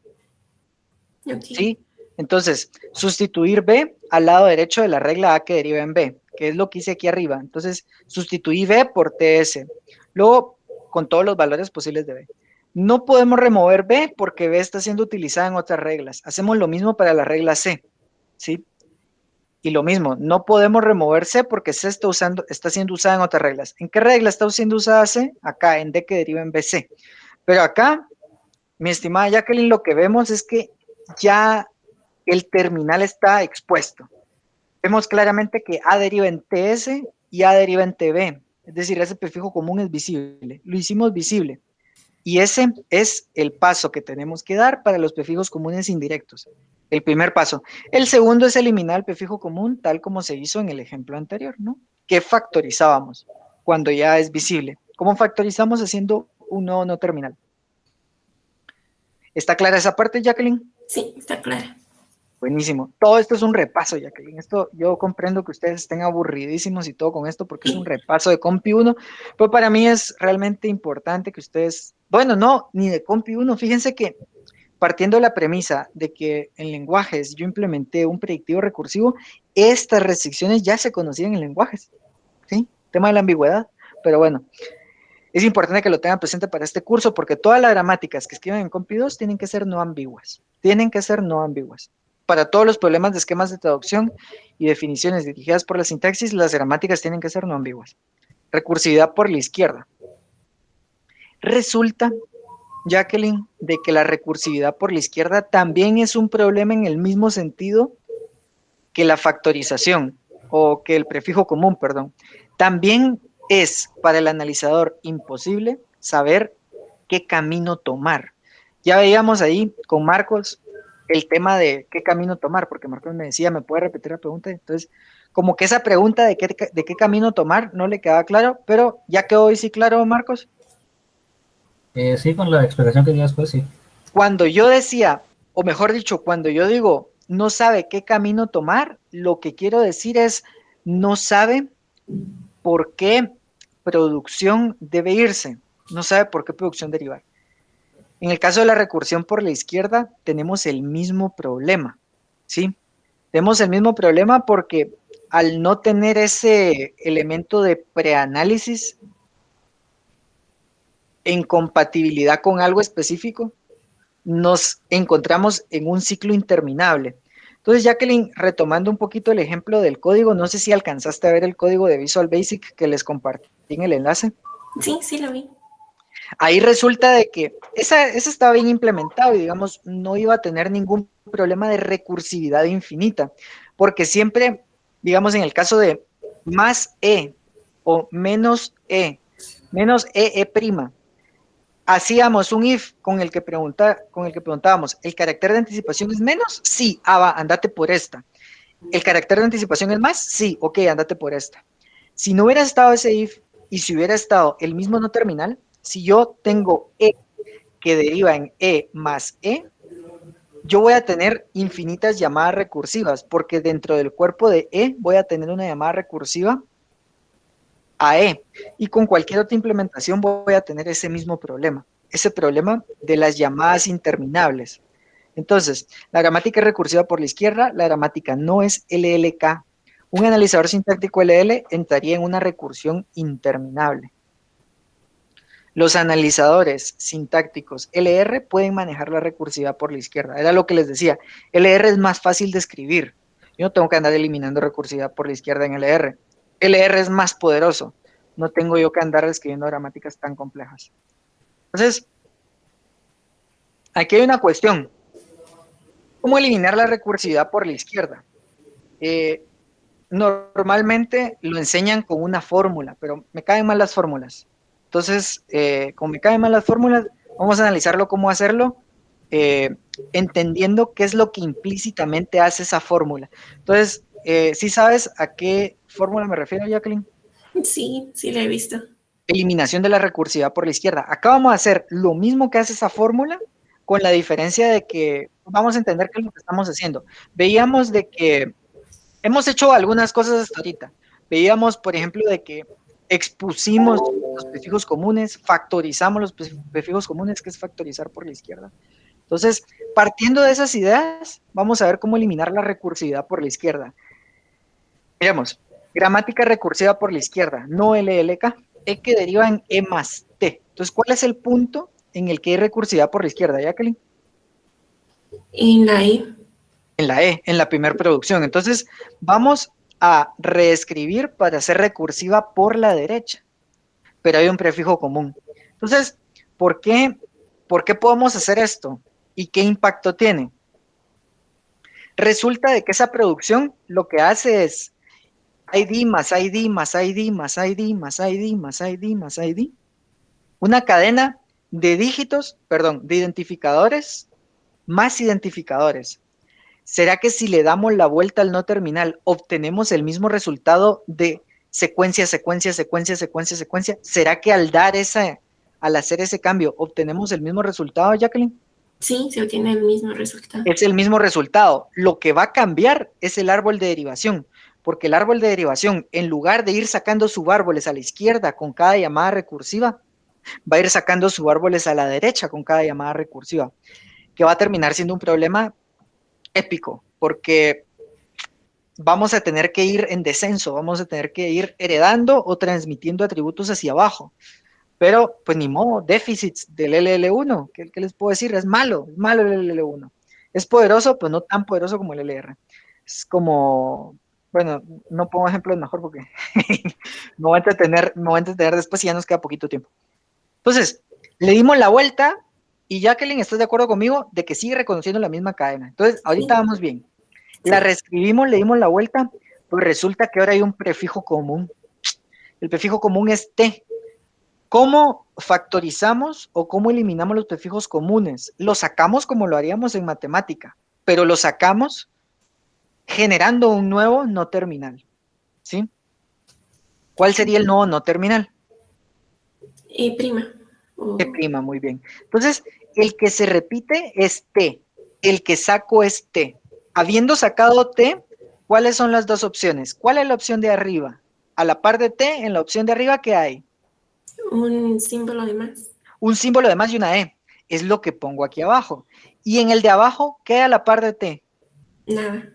Okay. ¿Sí? Entonces, sustituir B al lado derecho de la regla A que deriva en B, que es lo que hice aquí arriba. Entonces, sustituí B por TS. Luego, con todos los valores posibles de B. No podemos remover B porque B está siendo utilizada en otras reglas. Hacemos lo mismo para la regla C, ¿sí? Y lo mismo, no podemos remover C porque C está siendo usada en otras reglas. ¿En qué regla está siendo usada C? Acá, en D que deriva en BC. Pero acá, mi estimada Jacqueline, lo que vemos es que ya el terminal está expuesto. Vemos claramente que A deriva en TS y A deriva en TB. Es decir, ese prefijo común es visible. Lo hicimos visible. Y ese es el paso que tenemos que dar para los prefijos comunes indirectos. El primer paso. El segundo es eliminar el prefijo común tal como se hizo en el ejemplo anterior, ¿no? ¿Qué factorizábamos cuando ya es visible? ¿Cómo factorizamos? Haciendo un nodo no terminal. ¿Está clara esa parte, Jacqueline? Sí, está clara. Buenísimo. Todo esto es un repaso, Jacqueline. Esto, yo comprendo que ustedes estén aburridísimos y todo con esto porque es un repaso de Compi 1, pero para mí es realmente importante que ustedes, bueno, no, ni de Compi 1, fíjense que partiendo de la premisa de que en lenguajes yo implementé un predictivo recursivo, estas restricciones ya se conocían en lenguajes, ¿sí? Tema de la ambigüedad, pero bueno, es importante que lo tengan presente para este curso porque todas las gramáticas que escriban en Compi 2 tienen que ser no ambiguas, Para todos los problemas de esquemas de traducción y definiciones dirigidas por la sintaxis, las gramáticas tienen que ser no ambiguas. Recursividad por la izquierda. Resulta, Jacqueline, de que la recursividad por la izquierda también es un problema en el mismo sentido que la factorización, o que el prefijo común, perdón. También es para el analizador imposible saber qué camino tomar. Ya veíamos ahí con Marcos el tema de qué camino tomar, porque Marcos me decía, ¿me puede repetir la pregunta? Entonces, como que esa pregunta de qué camino tomar no le quedaba claro, pero ya quedó hoy sí claro, Marcos. Sí, con la explicación que di después, sí. Cuando yo decía, o mejor dicho, cuando yo digo no sabe qué camino tomar, lo que quiero decir es no sabe por qué producción debe irse, no sabe por qué producción derivar. En el caso de la recursión por la izquierda, tenemos el mismo problema, ¿sí? Tenemos el mismo problema porque al no tener ese elemento de preanálisis en compatibilidad con algo específico, nos encontramos en un ciclo interminable. Entonces, Jacqueline, retomando un poquito el ejemplo del código, no sé si alcanzaste a ver el código de Visual Basic que les compartí en el enlace. Sí, sí lo vi. Ahí resulta de que ese estaba bien implementado y digamos no iba a tener ningún problema de recursividad infinita, porque siempre, digamos en el caso de más E o menos E prima, hacíamos un if con el que preguntábamos, ¿el carácter de anticipación es menos? Sí, va, andate por esta. ¿El carácter de anticipación es más? Sí, ok, andate por esta. Si no hubiera estado ese if y si hubiera estado el mismo no terminal, si yo tengo E que deriva en E más E, yo voy a tener infinitas llamadas recursivas, porque dentro del cuerpo de E voy a tener una llamada recursiva a E, y con cualquier otra implementación voy a tener ese mismo problema, ese problema de las llamadas interminables. Entonces, la gramática es recursiva por la izquierda, la gramática no es LLK. Un analizador sintáctico LL entraría en una recursión interminable. Los analizadores sintácticos LR pueden manejar la recursividad por la izquierda. Era lo que les decía. LR es más fácil de escribir. Yo no tengo que andar eliminando recursividad por la izquierda en LR. LR es más poderoso. No tengo yo que andar escribiendo gramáticas tan complejas. Entonces, aquí hay una cuestión. ¿Cómo eliminar la recursividad por la izquierda? Normalmente lo enseñan con una fórmula, pero me caen mal las fórmulas. Entonces, como me caen mal las fórmulas, vamos a analizarlo cómo hacerlo, entendiendo qué es lo que implícitamente hace esa fórmula. Entonces, ¿sí sabes a qué fórmula me refiero, Jacqueline? Sí, sí la he visto. Eliminación de la recursividad por la izquierda. Acá vamos a hacer lo mismo que hace esa fórmula, con la diferencia de que vamos a entender qué es lo que estamos haciendo. Veíamos de que hemos hecho algunas cosas hasta ahorita. Veíamos, por ejemplo, de que expusimos los prefijos comunes, factorizamos los prefijos comunes, que es factorizar por la izquierda. Entonces, partiendo de esas ideas, vamos a ver cómo eliminar la recursividad por la izquierda. Miremos, gramática recursiva por la izquierda, no LLK, E que deriva en E más T. Entonces, ¿cuál es el punto en el que hay recursividad por la izquierda, Jacqueline? En la E. En la E, en la primera producción. Entonces, vamos a reescribir para ser recursiva por la derecha, pero hay un prefijo común. Entonces, ¿por qué podemos hacer esto? ¿Y qué impacto tiene? Resulta de que esa producción lo que hace es ID más ID más ID más ID más ID más ID más ID, una cadena de dígitos, perdón, de identificadores más identificadores. ¿Será que si le damos la vuelta al no terminal obtenemos el mismo resultado de secuencia, secuencia, secuencia, secuencia, secuencia? ¿Será que al hacer ese cambio obtenemos el mismo resultado, Jacqueline? Sí, se obtiene el mismo resultado. Es el mismo resultado. Lo que va a cambiar es el árbol de derivación, porque el árbol de derivación, en lugar de ir sacando subárboles a la izquierda con cada llamada recursiva, va a ir sacando subárboles a la derecha con cada llamada recursiva, que va a terminar siendo un problema épico, porque vamos a tener que ir en descenso, vamos a tener que ir heredando o transmitiendo atributos hacia abajo. Pero, pues ni modo, déficits del LL1, ¿qué les puedo decir? Es malo el LL1. Es poderoso, pero no tan poderoso como el LR. Es como, bueno, no pongo ejemplos mejor porque me voy a entretener después y ya nos queda poquito tiempo. Entonces, le dimos la vuelta y Jacqueline, ¿estás de acuerdo conmigo? De que sigue reconociendo la misma cadena. Entonces, ahorita vamos bien. La reescribimos, le dimos la vuelta, pues resulta que ahora hay un prefijo común. El prefijo común es T. ¿Cómo factorizamos o cómo eliminamos los prefijos comunes? Los sacamos como lo haríamos en matemática, pero lo sacamos generando un nuevo no terminal, ¿sí? ¿Cuál sería el nuevo no terminal? Prima. Prima, muy bien. Entonces, el que se repite es T, el que saco es T. Habiendo sacado T, ¿cuáles son las dos opciones? ¿Cuál es la opción de arriba? A la par de T, en la opción de arriba, ¿qué hay? Un símbolo de más. Un símbolo de más y una E. Es lo que pongo aquí abajo. Y en el de abajo, ¿qué hay a la par de T? Nada.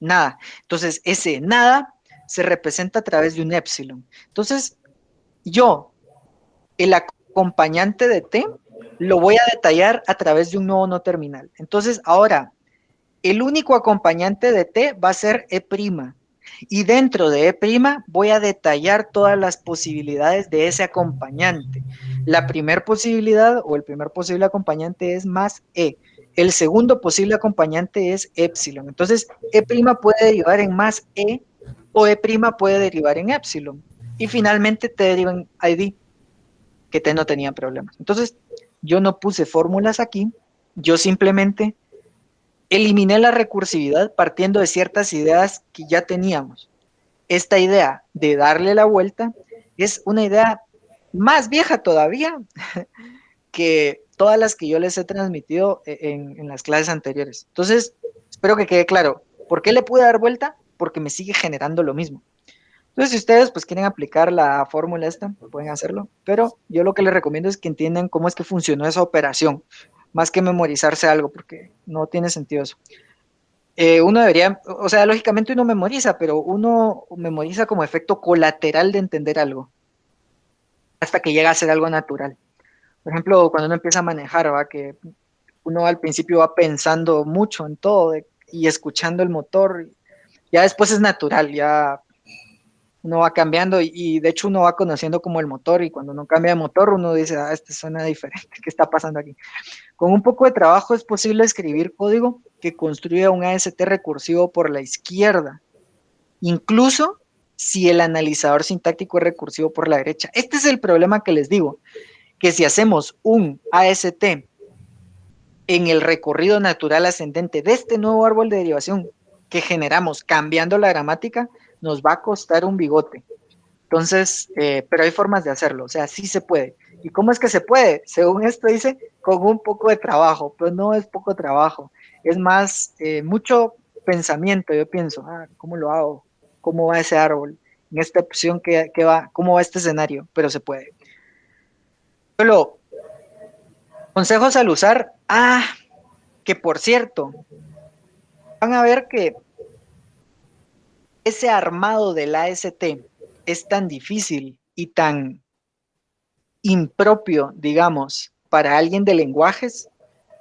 Nada. Entonces, ese nada se representa a través de un épsilon. Entonces, yo, el acompañante de T, lo voy a detallar a través de un nuevo no terminal. Entonces, ahora, el único acompañante de T va a ser E'. Y dentro de E' voy a detallar todas las posibilidades de ese acompañante. La primera posibilidad o el primer posible acompañante es más E. El segundo posible acompañante es épsilon. Entonces, E' puede derivar en más E o E' puede derivar en épsilon. Y finalmente T deriva en ID, que T no tenía problemas. Entonces, yo no puse fórmulas aquí, yo simplemente eliminé la recursividad partiendo de ciertas ideas que ya teníamos. Esta idea de darle la vuelta es una idea más vieja todavía que todas las que yo les he transmitido en las clases anteriores. Entonces, espero que quede claro. ¿Por qué le pude dar vuelta? Porque me sigue generando lo mismo. Entonces, si ustedes pues quieren aplicar la fórmula esta, pueden hacerlo, pero yo lo que les recomiendo es que entiendan cómo es que funcionó esa operación, más que memorizarse algo, porque no tiene sentido eso. Uno debería, o sea, lógicamente uno memoriza, pero uno memoriza como efecto colateral de entender algo, hasta que llega a ser algo natural. Por ejemplo, cuando uno empieza a manejar, ¿va? Que uno al principio va pensando mucho en todo y escuchando el motor, ya después es natural, ya uno va cambiando y de hecho uno va conociendo como el motor y cuando uno cambia de motor uno dice, ah, este suena diferente, ¿qué está pasando aquí? Con un poco de trabajo es posible escribir código que construya un AST recursivo por la izquierda, incluso si el analizador sintáctico es recursivo por la derecha. Este es el problema que les digo, que si hacemos un AST en el recorrido natural ascendente de este nuevo árbol de derivación que generamos cambiando la gramática, nos va a costar un bigote. Entonces, pero hay formas de hacerlo, o sea, sí se puede. ¿Y cómo es que se puede? Según esto dice, con un poco de trabajo, pero no es poco trabajo, es más, mucho pensamiento. Yo pienso, ¿cómo lo hago? ¿Cómo va ese árbol? En esta opción que va, ¿cómo va este escenario? Pero se puede. Solo, consejos al usar, que por cierto, van a ver que ese armado del AST es tan difícil y tan impropio, digamos, para alguien de lenguajes,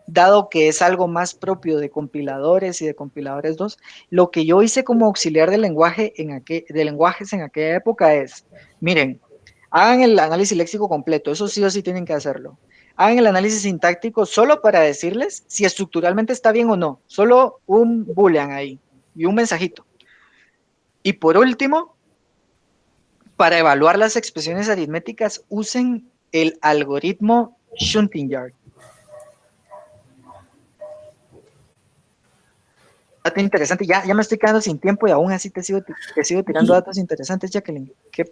dado que es algo más propio de compiladores y de compiladores 2, lo que yo hice como auxiliar de lenguajes en aquella época es, miren, hagan el análisis léxico completo, eso sí o sí tienen que hacerlo. Hagan el análisis sintáctico solo para decirles si estructuralmente está bien o no, solo un boolean ahí y un mensajito. Y por último, para evaluar las expresiones aritméticas, usen el algoritmo Shunting-Yard. Dato interesante, ya me estoy quedando sin tiempo y aún así te sigo tirando datos interesantes, Jacqueline. ¿Qué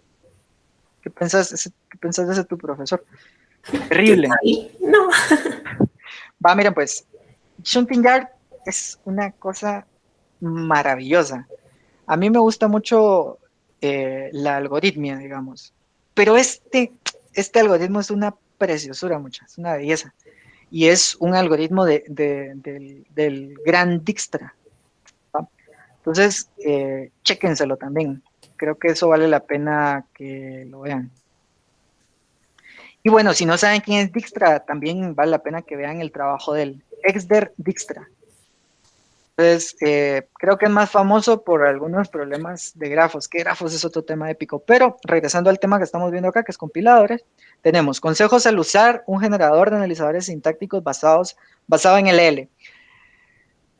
pensás de ese tu profesor? Terrible. No. Va, miren pues, Shunting Yard es una cosa maravillosa. A mí me gusta mucho la algoritmia, digamos, pero este algoritmo es una preciosura, es una belleza, y es un algoritmo del gran Dijkstra, ¿va? Entonces, chéquenselo también, creo que eso vale la pena que lo vean. Y bueno, si no saben quién es Dijkstra, también vale la pena que vean el trabajo de él, Exder Dijkstra. Entonces, creo que es más famoso por algunos problemas de grafos, que grafos es otro tema épico, pero regresando al tema que estamos viendo acá, que es compiladores, tenemos consejos al usar un generador de analizadores sintácticos basado en LL.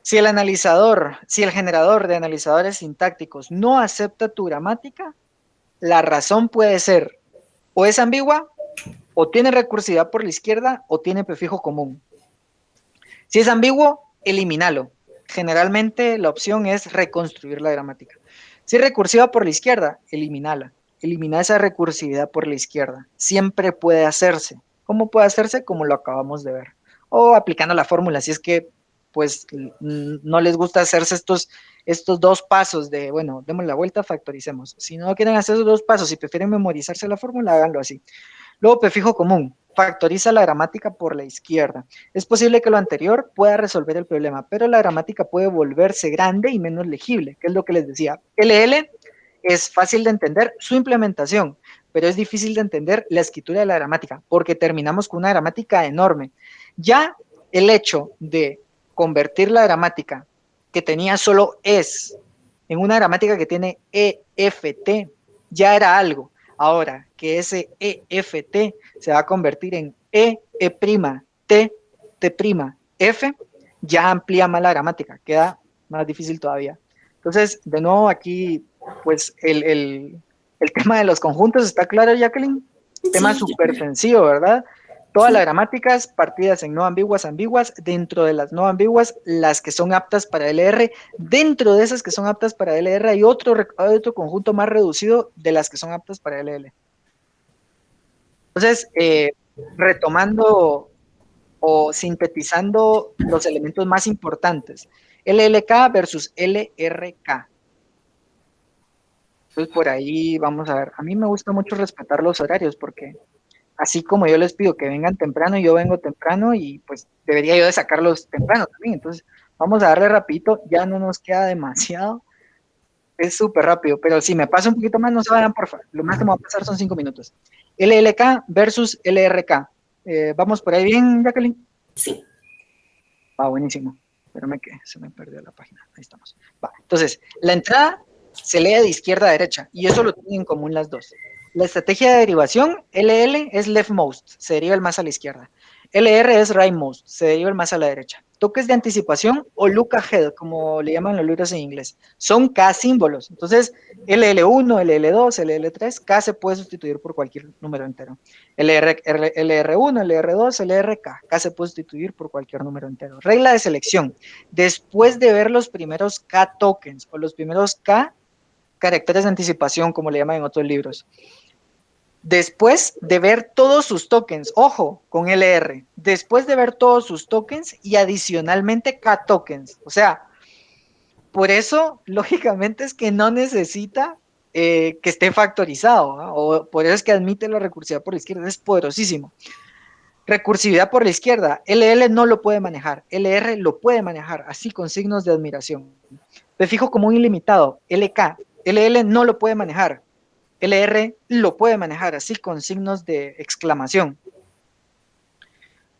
Si el generador de analizadores sintácticos no acepta tu gramática, la razón puede ser o es ambigua, o tiene recursividad por la izquierda, o tiene prefijo común. Si es ambiguo, elimínalo. Generalmente la opción es reconstruir la gramática. Si es recursiva por la izquierda, elimínala. Elimina esa recursividad por la izquierda. Siempre puede hacerse. ¿Cómo puede hacerse? Como lo acabamos de ver. O aplicando la fórmula, si es que pues no les gusta hacerse estos dos pasos de, bueno, demos la vuelta, factoricemos. Si no quieren hacer esos dos pasos y prefieren memorizarse la fórmula, háganlo así. Luego, prefijo común. Factoriza la gramática por la izquierda. Es posible que lo anterior pueda resolver el problema, pero la gramática puede volverse grande y menos legible, que es lo que les decía. LL es fácil de entender su implementación, pero es difícil de entender la escritura de la gramática, porque terminamos con una gramática enorme. Ya el hecho de convertir la gramática que tenía solo es en una gramática que tiene EFT, ya era algo. Ahora que ese EFT se va a convertir en E', T', F, ya amplía más la gramática, queda más difícil todavía. Entonces, de nuevo aquí, pues el tema de los conjuntos está claro, Jacqueline. Tema súper sencillo, ¿verdad? Todas las gramáticas partidas en no ambiguas, ambiguas, dentro de las no ambiguas, las que son aptas para LR, dentro de esas que son aptas para LR hay otro conjunto más reducido de las que son aptas para LL. Entonces, retomando o sintetizando los elementos más importantes, LLK versus LRK. Entonces, por ahí vamos a ver. A mí me gusta mucho respetar los horarios porque así como yo les pido que vengan temprano, yo vengo temprano y pues debería yo de sacarlos temprano también. Entonces, vamos a darle rapidito, ya no nos queda demasiado. Es súper rápido, pero si me pasa un poquito más, no se vayan, por favor. Lo más que me va a pasar son 5 minutos. LLK versus LRK. ¿Vamos por ahí bien, Jacqueline? Sí. Va, buenísimo. Espérame que se me perdió la página. Ahí estamos. Va, entonces, la entrada se lee de izquierda a derecha y eso lo tienen en común las dos. La estrategia de derivación, LL es leftmost, se deriva el más a la izquierda. LR es rightmost, se deriva el más a la derecha. Toques de anticipación o look ahead, como le llaman los libros en inglés, son K símbolos. Entonces, LL1, LL2, LL3, K se puede sustituir por cualquier número entero. LR1, LR2, LRK, K se puede sustituir por cualquier número entero. Regla de selección, después de ver los primeros K tokens o los primeros K caracteres de anticipación, como le llaman en otros libros, después de ver todos sus tokens, ojo, con LR, después de ver todos sus tokens y adicionalmente K tokens, o sea, por eso, lógicamente es que no necesita que esté factorizado, ¿no? O por eso es que admite la recursividad por la izquierda, es poderosísimo. Recursividad por la izquierda, LL no lo puede manejar, LR lo puede manejar, así con signos de admiración. Prefijo común ilimitado, LK, LL no lo puede manejar, LR lo puede manejar, así con signos de exclamación.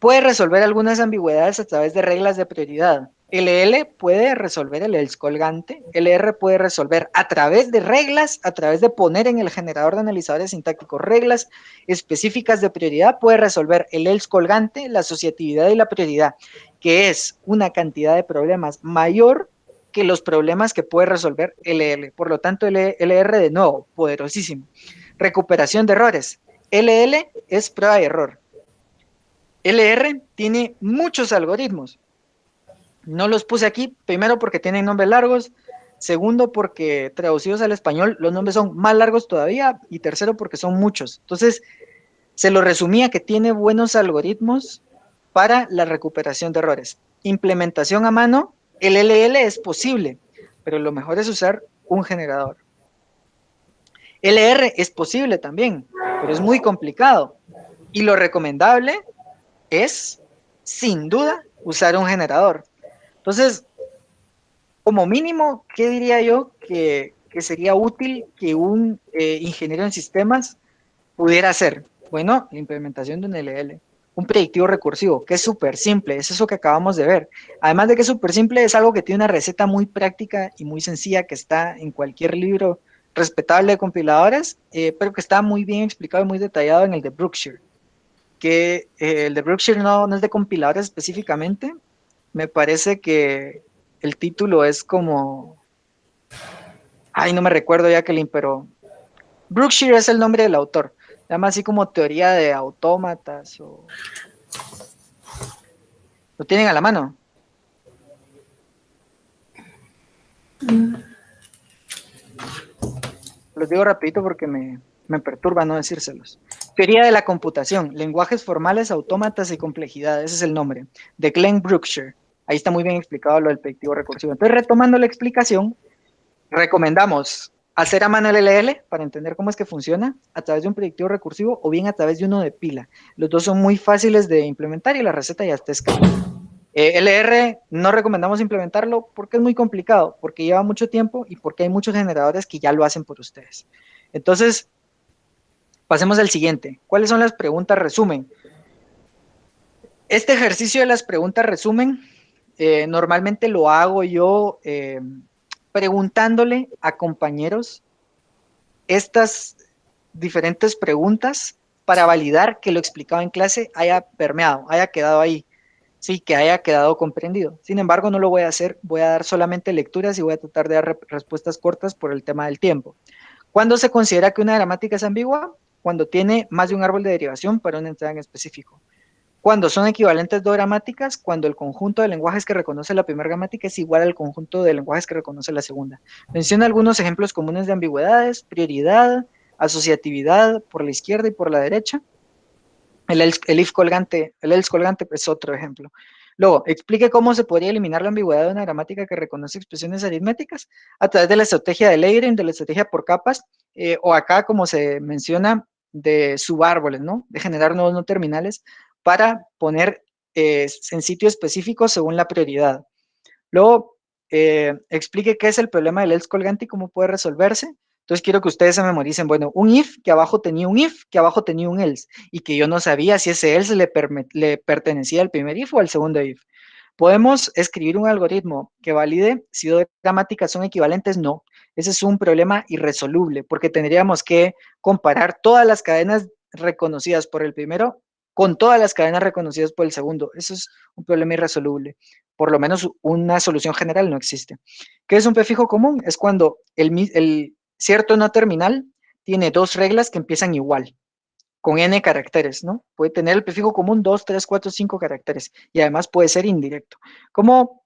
Puede resolver algunas ambigüedades a través de reglas de prioridad. LL puede resolver el else colgante, LR puede resolver a través de reglas, a través de poner en el generador de analizadores sintácticos reglas específicas de prioridad, puede resolver el else colgante, la asociatividad y la prioridad, que es una cantidad de problemas mayor que los problemas que puede resolver LL. Por lo tanto, LR de nuevo, poderosísimo. Recuperación de errores. LL es prueba y error. LR tiene muchos algoritmos. No los puse aquí, primero porque tienen nombres largos, segundo porque traducidos al español los nombres son más largos todavía, y tercero porque son muchos. Entonces, se lo resumía que tiene buenos algoritmos para la recuperación de errores. Implementación a mano, el LL es posible, pero lo mejor es usar un generador. LR es posible también, pero es muy complicado. Y lo recomendable es, sin duda, usar un generador. Entonces, como mínimo, ¿qué diría yo que sería útil que un ingeniero en sistemas pudiera hacer? Bueno, la implementación de un LL. Un predictivo recursivo, que es súper simple, es eso que acabamos de ver. Además de que es súper simple, es algo que tiene una receta muy práctica y muy sencilla que está en cualquier libro respetable de compiladores, pero que está muy bien explicado y muy detallado en el de Brookshire. Que el de Brookshire no es de compiladores específicamente, me parece que el título es como... Ay, no me recuerdo, Jacqueline, pero Brookshire es el nombre del autor. Se llama así como teoría de autómatas o... ¿Lo tienen a la mano? Los digo rapidito porque me perturba no decírselos. Teoría de la computación, lenguajes formales, autómatas y complejidad. Ese es el nombre, de Glenn Brookshire. Ahí está muy bien explicado lo del predictivo recursivo. Entonces, retomando la explicación, recomendamos hacer a mano el LL para entender cómo es que funciona a través de un predictivo recursivo o bien a través de uno de pila. Los dos son muy fáciles de implementar y la receta ya está escrita. LR no recomendamos implementarlo porque es muy complicado, porque lleva mucho tiempo y porque hay muchos generadores que ya lo hacen por ustedes. Entonces, pasemos al siguiente. ¿Cuáles son las preguntas resumen? Este ejercicio de las preguntas resumen, normalmente lo hago yo preguntándole a compañeros estas diferentes preguntas para validar que lo explicado en clase haya permeado, haya quedado ahí. Sí, que haya quedado comprendido. Sin embargo, no lo voy a hacer, voy a dar solamente lecturas y voy a tratar de dar respuestas cortas por el tema del tiempo. ¿Cuándo se considera que una gramática es ambigua? Cuando tiene más de un árbol de derivación para una entidad en específico. Cuando son equivalentes dos gramáticas, cuando el conjunto de lenguajes que reconoce la primera gramática es igual al conjunto de lenguajes que reconoce la segunda. Menciona algunos ejemplos comunes de ambigüedades: prioridad, asociatividad por la izquierda y por la derecha. El else colgante es otro ejemplo. Luego, explique cómo se podría eliminar la ambigüedad de una gramática que reconoce expresiones aritméticas a través de la estrategia de layering, de la estrategia por capas, o acá, como se menciona, de subárboles, ¿no? De generar nuevos no terminales para poner en sitio específico según la prioridad. Luego, explique qué es el problema del else colgante y cómo puede resolverse. Entonces quiero que ustedes se memoricen, bueno, un if, que abajo tenía un if, que abajo tenía un else, y que yo no sabía si ese else le pertenecía al primer if o al segundo if. ¿Podemos escribir un algoritmo que valide si dos gramáticas son equivalentes? No. Ese es un problema irresoluble, porque tendríamos que comparar todas las cadenas reconocidas por el primero con todas las cadenas reconocidas por el segundo. Eso es un problema irresoluble. Por lo menos una solución general no existe. ¿Qué es un prefijo común? Es cuando el cierto no terminal tiene dos reglas que empiezan igual, con n caracteres, ¿no? Puede tener el prefijo común 2, 3, 4, 5 caracteres, y además puede ser indirecto. ¿Cómo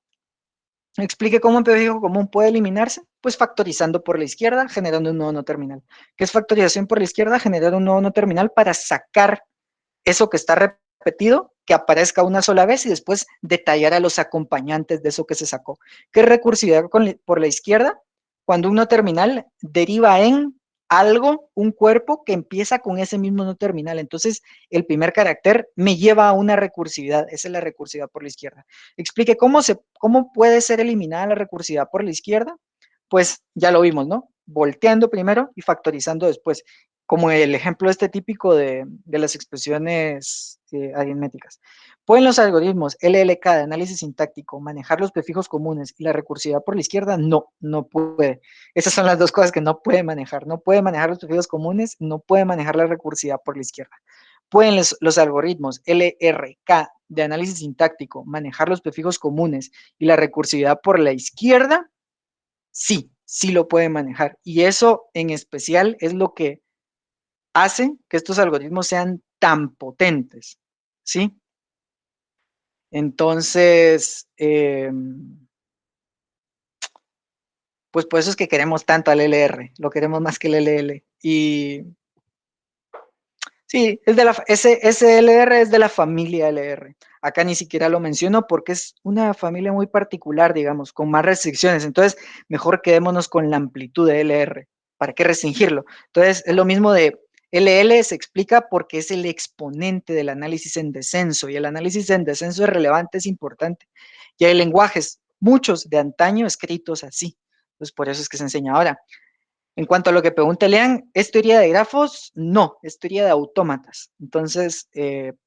explique cómo un prefijo común puede eliminarse? Pues factorizando por la izquierda, generando un nuevo no terminal. ¿Qué es factorización por la izquierda? Generar un nuevo no terminal para sacar eso que está repetido, que aparezca una sola vez y después detallar a los acompañantes de eso que se sacó. ¿Qué es recursividad por la izquierda? Cuando un no terminal deriva en algo, un cuerpo que empieza con ese mismo no terminal. Entonces, el primer carácter me lleva a una recursividad. Esa es la recursividad por la izquierda. Explique cómo puede ser eliminada la recursividad por la izquierda. Pues ya lo vimos, ¿no? Volteando primero y factorizando después, como el ejemplo típico de las expresiones aritméticas. ¿Pueden los algoritmos LLK de análisis sintáctico manejar los prefijos comunes y la recursividad por la izquierda? No, no puede. Esas son las dos cosas que no puede manejar. No puede manejar los prefijos comunes, no puede manejar la recursividad por la izquierda. ¿Pueden los algoritmos LRK de análisis sintáctico manejar los prefijos comunes y la recursividad por la izquierda? Sí, sí lo pueden manejar. Y eso en especial es lo que hace que estos algoritmos sean tan potentes, ¿sí? Entonces, pues por eso es que queremos tanto al LR, lo queremos más que el LL. Y Sí, es de ese LR es de la familia LR. Acá ni siquiera lo menciono porque es una familia muy particular, digamos, con más restricciones. Entonces, mejor quedémonos con la amplitud de LR. ¿Para qué restringirlo? Entonces, es lo mismo de LL se explica porque es el exponente del análisis en descenso y el análisis en descenso es relevante, es importante. Y hay lenguajes, muchos de antaño escritos así. Entonces, por eso es que se enseña ahora. En cuanto a lo que pregunta Lean, ¿es teoría de grafos? No, es teoría de autómatas. Entonces,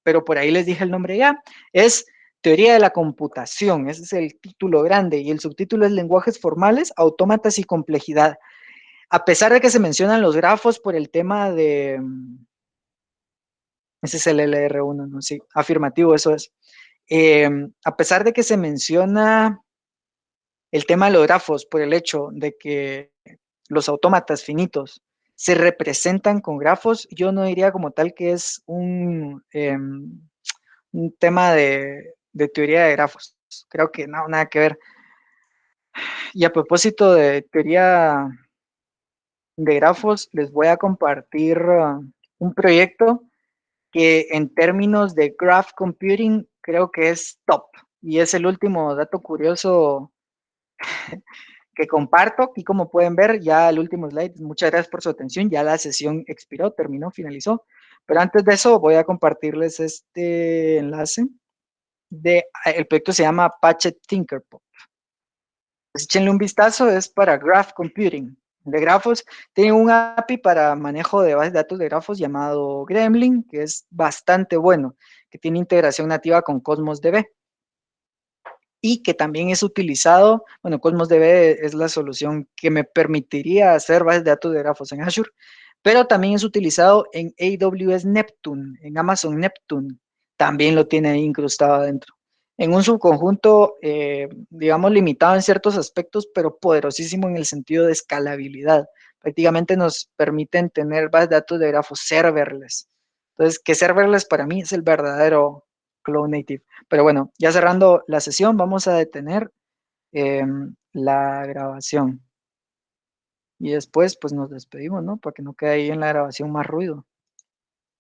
pero por ahí les dije el nombre ya, es teoría de la computación, ese es el título grande, y el subtítulo es lenguajes formales, autómatas y complejidad. A pesar de que se mencionan los grafos por el tema de, ese es el LR1, ¿no? Sí, afirmativo, eso es. A pesar de que se menciona el tema de los grafos por el hecho de que los autómatas finitos se representan con grafos, yo no diría como tal que es un tema de teoría de grafos. Creo que no, nada que ver. Y a propósito de teoría de grafos, les voy a compartir un proyecto que en términos de graph computing creo que es top. Y es el último dato curioso que comparto. Y como pueden ver, ya el último slide, muchas gracias por su atención, ya la sesión expiró, terminó, finalizó, pero antes de eso voy a compartirles este enlace, el proyecto se llama Apache Tinkerpot. Pues échenle un vistazo, es para Graph Computing, de grafos, tiene un API para manejo de bases de datos de grafos llamado Gremlin, que es bastante bueno, que tiene integración nativa con Cosmos DB. Y que también es utilizado, bueno, Cosmos DB es la solución que me permitiría hacer bases de datos de grafos en Azure, pero también es utilizado en AWS Neptune, en Amazon Neptune, también lo tiene ahí incrustado adentro. En un subconjunto, digamos, limitado en ciertos aspectos, pero poderosísimo en el sentido de escalabilidad. Prácticamente nos permiten tener bases de datos de grafos serverless. Entonces, que serverless para mí es el verdadero Cloud Native. Pero bueno, ya cerrando la sesión, vamos a detener la grabación. Y después, pues nos despedimos, ¿no? Para que no quede ahí en la grabación más ruido.